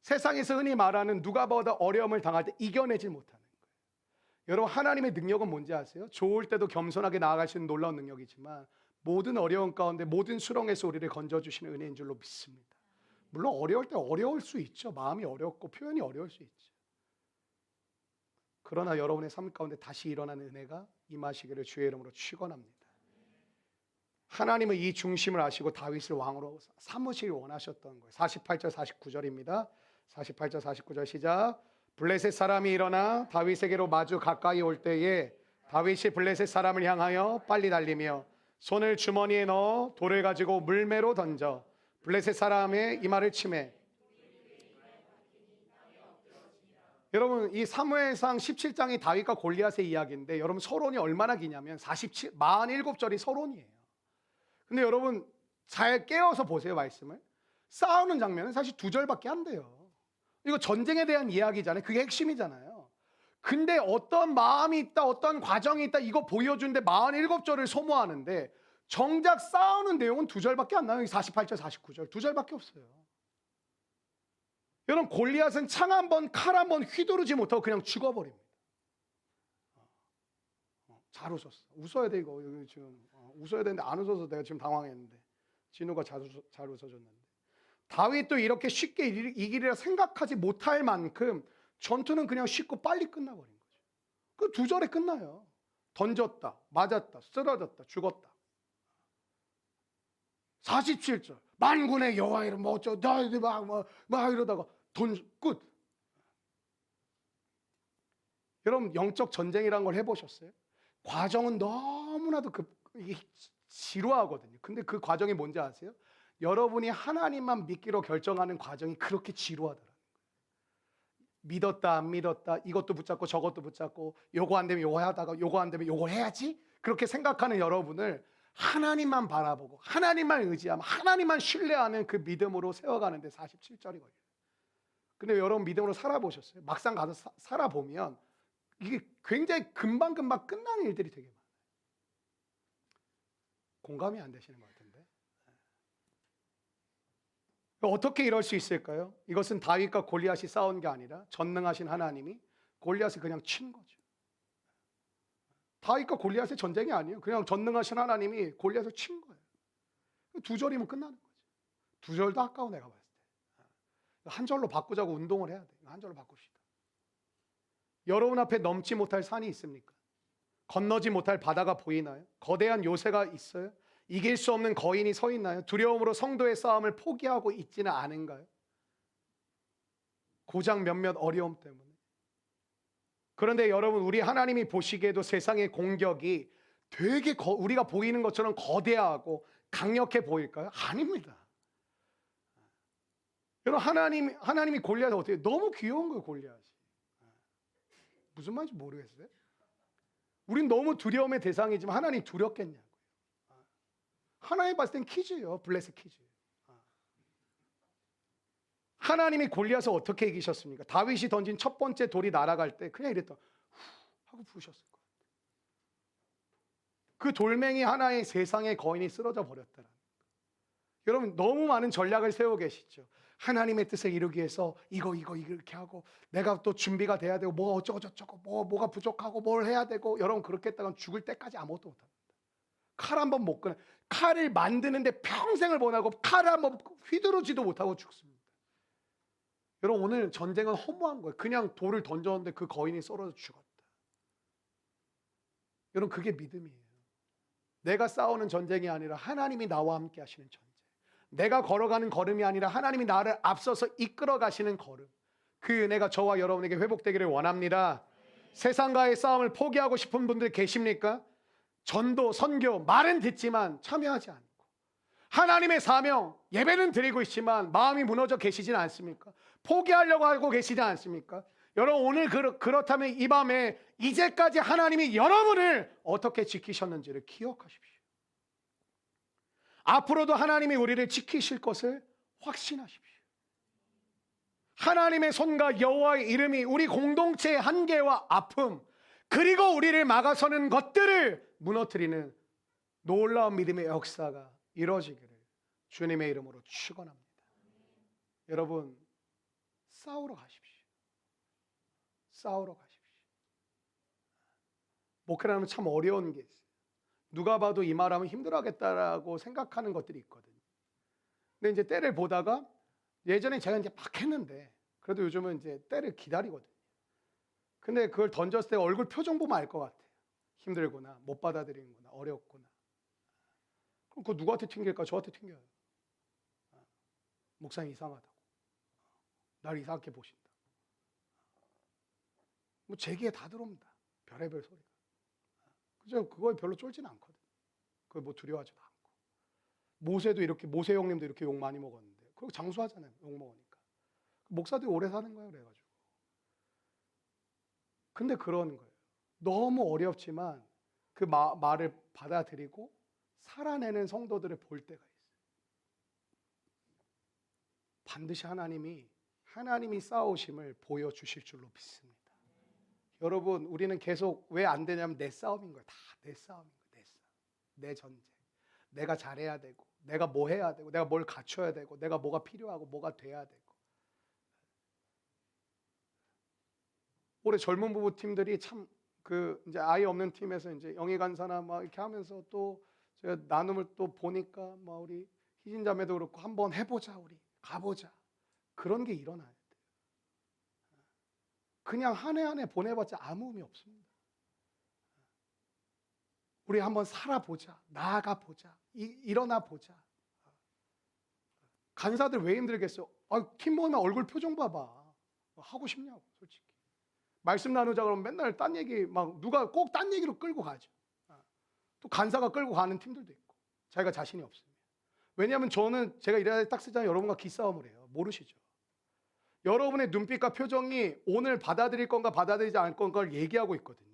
세상에서 흔히 말하는 누가 보다 어려움을 당할 때 이겨내질 못하는 거예요. 여러분, 하나님의 능력은 뭔지 아세요? 좋을 때도 겸손하게 나아갈 수 있는 놀라운 능력이지만 모든 어려움 가운데 모든 수렁에서 우리를 건져주시는 은혜인 줄로 믿습니다. 물론 어려울 때 어려울 수 있죠. 마음이 어렵고 표현이 어려울 수 있죠. 그러나 여러분의 삶 가운데 다시 일어나는 은혜가 임하시기를 주의 이름으로 축원합니다. 하나님은 이 중심을 아시고 다윗을 왕으로 삼으시길 원하셨던 거예요. 48절 49절입니다. 48절 49절 시작. 블레셋 사람이 일어나 다윗에게로 마주 가까이 올 때에 다윗이 블레셋 사람을 향하여 빨리 달리며 손을 주머니에 넣어 돌을 가지고 물매로 던져 블레셋 사람의 이마를 치매. 여러분, 이 사무엘상 17장이 다윗과 골리앗의 이야기인데 여러분 서론이 얼마나 기냐면 47절이 서론이에요. 근데 여러분 잘 깨워서 보세요. 말씀을 싸우는 장면은 사실 2절밖에 안 돼요. 이거 전쟁에 대한 이야기잖아요. 그게 핵심이잖아요. 근데 어떤 마음이 있다, 어떤 과정이 있다, 이거 보여주는데 47절을 소모하는데 정작 싸우는 내용은 2절밖에 안 나와요. 48절 49절 2절밖에 없어요. 여러분, 골리앗은 창 한 번, 칼 한 번 휘두르지 못하고 그냥 죽어버립니다. 잘 웃었어. 웃어야 돼 이거. 지금 웃어야 되는데 안 웃어서 내가 지금 당황했는데 진우가 잘 웃어줬는데 다윗도 이렇게 쉽게 이기리라 생각하지 못할 만큼 전투는 그냥 쉽고 빨리 끝나버린 거죠. 그 2절에 끝나요. 던졌다, 맞았다, 쓰러졌다, 죽었다. 47절 만군의 여호와 이름 뭐 어쩌고 막 이러다가 끝. 여러분, 영적 전쟁이라는 걸 해보셨어요? 과정은 너무나도 이게 지루하거든요. 근데 그 과정이 뭔지 아세요? 여러분이 하나님만 믿기로 결정하는 과정이 그렇게 지루하더라고요. 믿었다 안 믿었다, 이것도 붙잡고 저것도 붙잡고, 요거 안 되면 요거 하다가 요거 안 되면 요거 해야지, 그렇게 생각하는 여러분을 하나님만 바라보고 하나님만 의지하면 하나님만 신뢰하는 그 믿음으로 세워가는데 47절이 걸려요. 근데 여러분 믿음으로 살아보셨어요? 막상 가서 살아보면 이게 굉장히 금방금방 끝나는 일들이 되게 많아요. 공감이 안 되시는 것 같은데. 어떻게 이럴 수 있을까요? 이것은 다윗과 골리앗이 싸운 게 아니라 전능하신 하나님이 골리앗을 그냥 친 거죠. 다윗과 골리앗의 전쟁이 아니에요. 그냥 전능하신 하나님이 골리앗을 친 거예요. 2절이면 끝나는 거죠. 2절도 아까워 내가 봤을 때. 한 절로 바꾸자고 운동을 해야 돼. 한 절로 바꿉시다. 여러분 앞에 넘지 못할 산이 있습니까? 건너지 못할 바다가 보이나요? 거대한 요새가 있어요? 이길 수 없는 거인이 서 있나요? 두려움으로 성도의 싸움을 포기하고 있지는 않은가요? 고작 몇몇 어려움 때문에. 그런데 여러분, 우리 하나님이 보시기에도 세상의 공격이 되게 우리가 보이는 것처럼 거대하고 강력해 보일까요? 아닙니다. 여러분, 하나님이 골리앗을 어떻게, 너무 귀여운 거예요, 골리앗이. 무슨 말인지 모르겠어요? 우린 너무 두려움의 대상이지만 하나님 두렵겠냐고요. 하나님 봤을 땐 퀴즈예요. 블레셋 퀴즈. 하나님이 골리앗을 어떻게 이기셨습니까? 다윗이 던진 첫 번째 돌이 날아갈 때 그냥 이랬다 하고 부으셨을 거예요. 그 돌멩이 하나에 세상의 거인이 쓰러져 버렸다는. 여러분, 너무 많은 전략을 세우고 계시죠. 하나님의 뜻을 이루기 위해서 이거 이렇게 하고, 내가 또 준비가 돼야 되고, 뭐 어쩌고 저쩌고, 뭐가 부족하고 뭘 해야 되고. 여러분, 그렇게 했다간 죽을 때까지 아무것도 못합니다. 칼 한 번 못 끊어. 칼을 만드는데 평생을 보내고 칼을 한번 휘두르지도 못하고 죽습니다. 여러분, 오늘 전쟁은 허무한 거예요. 그냥 돌을 던졌는데 그 거인이 썰어져 죽었다. 여러분, 그게 믿음이에요. 내가 싸우는 전쟁이 아니라 하나님이 나와 함께 하시는 전쟁. 내가 걸어가는 걸음이 아니라 하나님이 나를 앞서서 이끌어 가시는 걸음. 그 은혜가 저와 여러분에게 회복되기를 원합니다. 세상과의 싸움을 포기하고 싶은 분들 계십니까? 전도, 선교, 말은 듣지만 참여하지 않고, 하나님의 사명, 예배는 드리고 있지만 마음이 무너져 계시지는 않습니까? 포기하려고 하고 계시지 않습니까? 여러분 오늘 그렇다면 이 밤에 이제까지 하나님이 여러분을 어떻게 지키셨는지를 기억하십시오. 앞으로도 하나님이 우리를 지키실 것을 확신하십시오. 하나님의 손과 여호와의 이름이 우리 공동체의 한계와 아픔, 그리고 우리를 막아서는 것들을 무너뜨리는 놀라운 믿음의 역사가 이루어지기를 주님의 이름으로 축원합니다. 여러분, 싸우러 가십시오. 싸우러 가십시오. 목회라는 참 어려운 게 있어요. 누가 봐도 이 말하면 힘들어하겠다라고 생각하는 것들이 있거든요. 근데 이제 때를 보다가 예전에 제가 이제 막 했는데 그래도 요즘은 이제 때를 기다리거든요. 근데 그걸 던졌을 때 얼굴 표정 보면 알 것 같아요. 힘들구나, 못 받아들이는구나, 어렵구나. 그럼 그거 누구한테 튕길까? 저한테 튕겨요. 목사님 이상하다고. 날 이상하게 보신다. 뭐 제기에 다 들어옵니다. 별의별 소리가. 그죠? 그거에 별로 쫄지는 않거든. 그걸 뭐 두려워하지도 않고. 모세도 이렇게, 모세 형님도 이렇게 욕 많이 먹었는데, 그리고 장수하잖아요. 욕 먹으니까. 목사들이 오래 사는 거예요. 그래가지고. 근데 그러는 거예요. 너무 어렵지만 그 말을 받아들이고 살아내는 성도들을 볼 때가 있어요. 반드시 하나님이 싸우심을 보여주실 줄로 믿습니다. 여러분, 우리는 계속 왜 안 되냐면 내 싸움인 거예요. 다 내 싸움인 거예요. 내 싸움. 내 전쟁. 내가 잘해야 되고, 내가 뭐 해야 되고, 내가 뭘 갖춰야 되고, 내가 뭐가 필요하고, 뭐가 돼야 되고. 올해 젊은 부부 팀들이 참 이제 아이 없는 팀에서 이제 영희 간사나 막 이렇게 하면서 또 제가 나눔을 또 보니까 막 우리 희진 자매도 그렇고 한번 해보자, 우리 가보자. 그런 게 일어나야 돼요. 그냥 한 해 한 해 보내봤자 아무 의미 없습니다. 우리 한번 살아보자, 나아가보자, 일어나 보자. 간사들 왜 힘들겠어? 팀 모이면 얼굴 표정 봐봐. 하고 싶냐고, 솔직히. 말씀 나누자 그러면 맨날 딴 얘기, 막 누가 꼭 딴 얘기로 끌고 가죠. 또 간사가 끌고 가는 팀들도 있고, 자기가 자신이 없습니다. 왜냐하면 저는 제가 이래야 딱 쓰잖아요. 여러분과 기싸움을 해요. 모르시죠? 여러분의 눈빛과 표정이 오늘 받아들일 건가 받아들이지 않을 건가를 얘기하고 있거든요.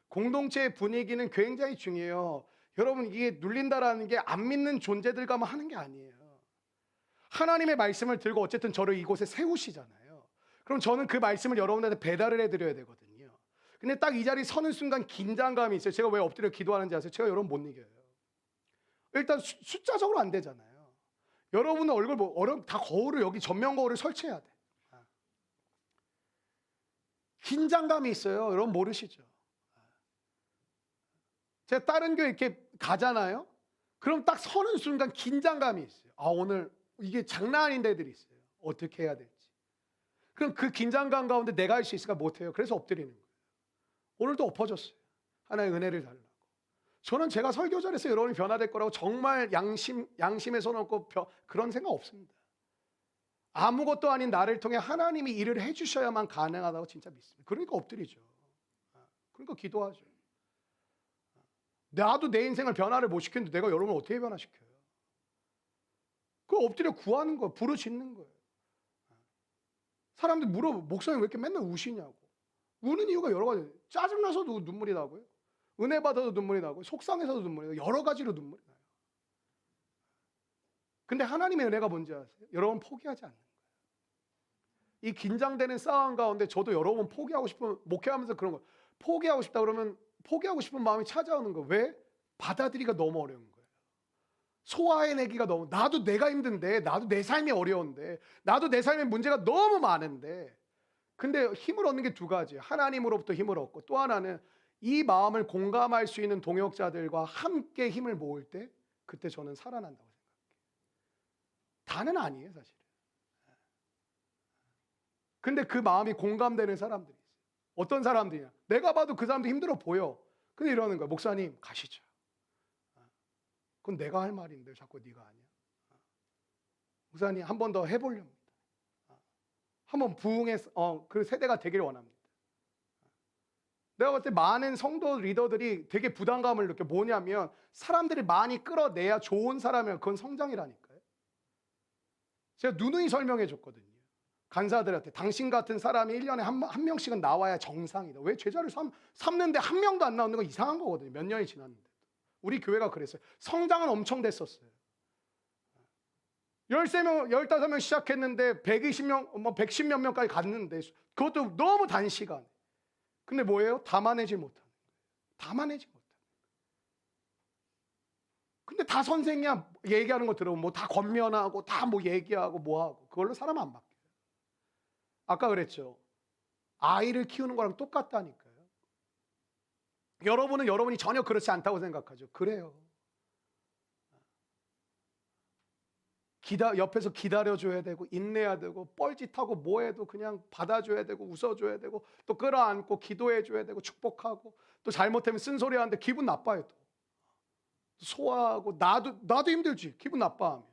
공동체의 분위기는 굉장히 중요해요. 여러분, 이게 눌린다라는 게 안 믿는 존재들과만 하는 게 아니에요. 하나님의 말씀을 들고 어쨌든 저를 이곳에 세우시잖아요. 그럼 저는 그 말씀을 여러분한테 배달을 해드려야 되거든요. 근데 딱 이 자리에 서는 순간 긴장감이 있어요. 제가 왜 엎드려 기도하는지 아세요? 제가 여러분 못 이겨요. 일단 숫자적으로 안 되잖아요. 여러분은 얼굴 다 거울을 여기 전면 거울을 설치해야 돼. 긴장감이 있어요. 여러분 모르시죠? 제가 다른 교회 이렇게 가잖아요. 그럼 딱 서는 순간 긴장감이 있어요. 오늘 이게 장난 아닌 데들이 있어요. 어떻게 해야 될지. 그럼 그 긴장감 가운데 내가 할 수 있을까? 못해요. 그래서 엎드리는 거예요. 오늘도 엎어졌어요. 하나의 은혜를 달라고. 저는 제가 설교자로서 여러분이 변화될 거라고 정말 양심에 손 얹고 그런 생각 없습니다. 아무것도 아닌 나를 통해 하나님이 일을 해주셔야만 가능하다고 진짜 믿습니다. 그러니까 엎드리죠. 그러니까 기도하죠. 나도 내 인생을 변화를 못 시켰는데 내가 여러분을 어떻게 변화시켜요? 그거 엎드려 구하는 거예요. 부르짖는 거예요. 사람들 목사님 왜 이렇게 맨날 우시냐고. 우는 이유가 여러 가지. 짜증나서도 눈물이 나고요. 은혜 받아도 눈물이 나고, 속상해서도 눈물이 나고, 여러 가지로 눈물이 나요. 근데 하나님의 은혜가 뭔지 아세요? 여러분 포기하지 않는 거예요. 이 긴장되는 싸움 가운데 저도 여러분 포기하고 싶은, 목회하면서 그런 거, 포기하고 싶다 그러면 포기하고 싶은 마음이 찾아오는 거예요. 왜? 받아들이기가 너무 어려운 거예요. 소화해내기가 너무, 나도 내가 힘든데, 나도 내 삶이 어려운데, 나도 내 삶에 문제가 너무 많은데, 근데 힘을 얻는 게 두 가지예요. 하나님으로부터 힘을 얻고, 또 하나는 이 마음을 공감할 수 있는 동역자들과 함께 힘을 모을 때, 그때 저는 살아난다고 생각해요. 다는 아니에요, 사실은. 근데 그 마음이 공감되는 사람들이 있어요. 어떤 사람들이냐? 내가 봐도 그 사람도 힘들어 보여. 근데 이러는 거야. 목사님 가시죠. 그건 내가 할 말인데 자꾸 네가 하냐? 목사님 한 번 더 해보렵니다. 한번 부흥해서 그 세대가 되기를 원합니다. 내가 볼 때 많은 성도 리더들이 되게 부담감을 느껴. 뭐냐면 사람들이 많이 끌어내야 좋은 사람이면 그건 성장이라니까요. 제가 누누이 설명해 줬거든요. 간사들한테 당신 같은 사람이 1년에 한 명씩은 나와야 정상이다. 왜 제자를 삼는데 한 명도 안 나오는 건 이상한 거거든요. 몇 년이 지났는데. 우리 교회가 그랬어요. 성장은 엄청 됐었어요. 13명, 15명 시작했는데 120명, 110몇 명까지 갔는데 그것도 너무 단시간. 근데 뭐예요? 담아내지 못하는 거예요. 담아내지 못하는 거예요. 근데 다 선생이야. 얘기하는 거 들어보면 뭐 다 권면하고 다 뭐 얘기하고 뭐 하고 그걸로 사람 안 바뀌어요. 아까 그랬죠. 아이를 키우는 거랑 똑같다니까요. 여러분은 여러분이 전혀 그렇지 않다고 생각하죠. 그래요. 옆에서 기다려줘야 되고 인내해야 되고 뻘짓하고 뭐해도 그냥 받아줘야 되고 웃어줘야 되고 또 끌어안고 기도해줘야 되고 축복하고 또 잘못하면 쓴소리하는데 기분 나빠요. 또 소화하고 나도 힘들지. 기분 나빠하면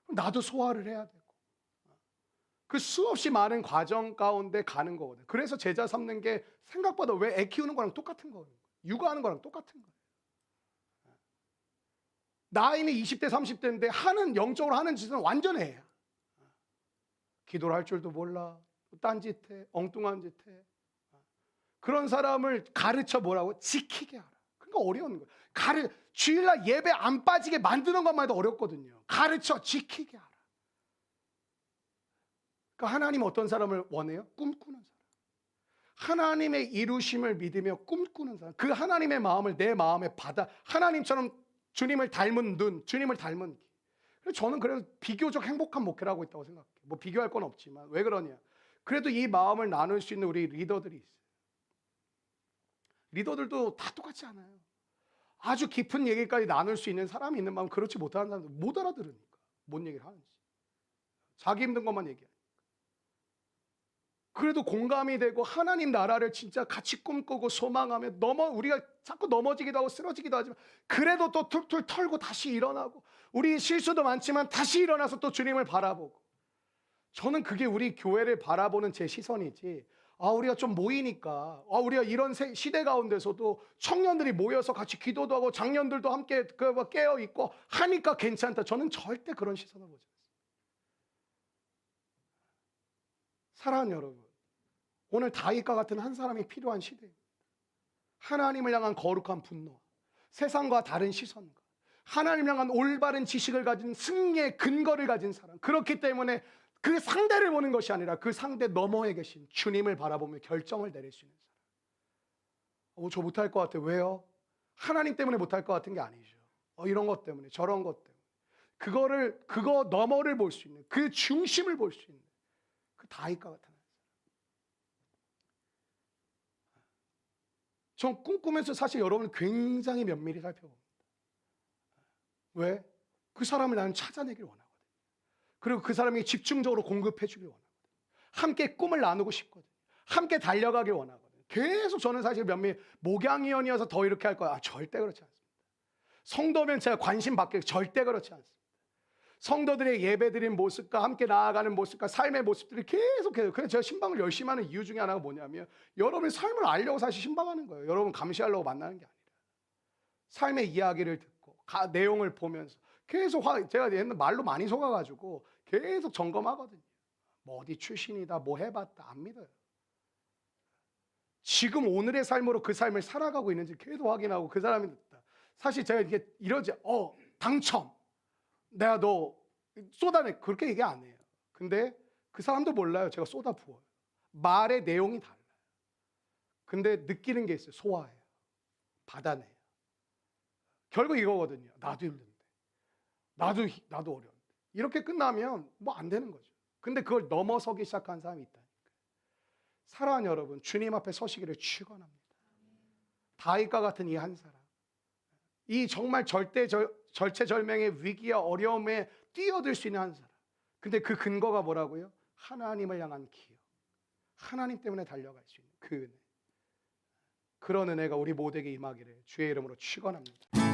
나도 소화를 해야 되고 그 수없이 많은 과정 가운데 가는 거거든요. 그래서 제자 삼는 게 생각보다 왜 애 키우는 거랑 똑같은 거예요. 육아하는 거랑 똑같은 거예요. 나이는 20대 30대인데 영적으로 하는 짓은 완전 애야. 기도를 할 줄도 몰라. 딴짓해. 엉뚱한 짓해. 그런 사람을 가르쳐 뭐라고? 지키게 하라. 그러니까 어려운 거예요. 주일날 예배 안 빠지게 만드는 것만 해도 어렵거든요. 가르쳐 지키게 하라. 그러니까 하나님 어떤 사람을 원해요? 꿈꾸는 사람. 하나님의 이루심을 믿으며 꿈꾸는 사람. 그 하나님의 마음을 내 마음에 받아 하나님처럼 주님을 닮은 눈, 주님을 닮은 귀. 그래서 저는 그래서 비교적 행복한 목회를 하고 있다고 생각해요. 뭐 비교할 건 없지만 왜 그러냐? 그래도 이 마음을 나눌 수 있는 우리 리더들이 있어요. 리더들도 다 똑같지 않아요. 아주 깊은 얘기까지 나눌 수 있는 사람이 있는 마음, 그렇지 못하는 사람들 못 알아들으니까 뭔 얘기를 하는지. 자기 힘든 것만 얘기하니까. 그래도 공감이 되고 하나님 나라를 진짜 같이 꿈꾸고 소망하며 우리가 자꾸 넘어지기도 하고 쓰러지기도 하지만 그래도 또 툴툴 털고 다시 일어나고 우리 실수도 많지만 다시 일어나서 또 주님을 바라보고 저는 그게 우리 교회를 바라보는 제 시선이지 우리가 좀 모이니까 우리가 이런 시대 가운데서도 청년들이 모여서 같이 기도도 하고 장년들도 함께 깨어있고 하니까 괜찮다. 저는 절대 그런 시선을 보지 않습니다. 사랑하는 여러분, 오늘 다윗과 같은 한 사람이 필요한 시대입니다. 하나님을 향한 거룩한 분노, 세상과 다른 시선과 하나님을 향한 올바른 지식을 가진 승리의 근거를 가진 사람. 그렇기 때문에 그 상대를 보는 것이 아니라 그 상대 너머에 계신 주님을 바라보며 결정을 내릴 수 있는 사람. 저 못할 것 같아요. 왜요? 하나님 때문에 못할 것 같은 게 아니죠. 이런 것 때문에 저런 것 때문에 그거 너머를 볼 수 있는 그 중심을 볼 수 있는 그 다윗과 같은 전 꿈꾸면서 사실 여러분을 굉장히 면밀히 살펴봅니다. 왜? 그 사람을 나는 찾아내길 원하거든요. 그리고 그 사람이 집중적으로 공급해 주길 원하거든요. 함께 꿈을 나누고 싶거든요. 함께 달려가길 원하거든요. 계속 저는 사실 목양위원이어서 더 이렇게 할 거야. 절대 그렇지 않습니다. 성도면 제가 관심 받길 절대 그렇지 않습니다. 성도들의 예배드린 모습과 함께 나아가는 모습과 삶의 모습들이 계속해요. 그래서 제가 신방을 열심히 하는 이유 중에 하나가 뭐냐면 여러분의 삶을 알려고 사실 신방하는 거예요. 여러분 감시하려고 만나는 게 아니라 삶의 이야기를 듣고 내용을 보면서 계속 제가 옛날 말로 많이 속아가지고 계속 점검하거든요. 뭐 어디 출신이다 뭐 해봤다 안 믿어요. 지금 오늘의 삶으로 그 삶을 살아가고 있는지 계속 확인하고 그 사람이 듣다. 사실 제가 이게 이러지 당첨 내가 너 쏟아내 그렇게 얘기 안 해요. 근데 그 사람도 몰라요. 제가 쏟아 부어요. 말의 내용이 달라요. 근데 느끼는 게 있어요. 소화해요. 받아내요. 결국 이거거든요. 나도 힘든데. 나도 어려운데. 이렇게 끝나면 뭐 안 되는 거죠. 근데 그걸 넘어서기 시작한 사람이 있다니까요. 사랑하는 여러분, 주님 앞에 서시기를 축원합니다. 다윗과 같은 이 한 사람. 이 정말 절체절명의 위기와 어려움에 뛰어들 수 있는 한 사람. 근데 그 근거가 뭐라고요? 하나님을 향한 기억. 하나님 때문에 달려갈 수 있는 그 은혜. 그런 은혜가 우리 모두에게 임하기를 주의 이름으로 축원합니다.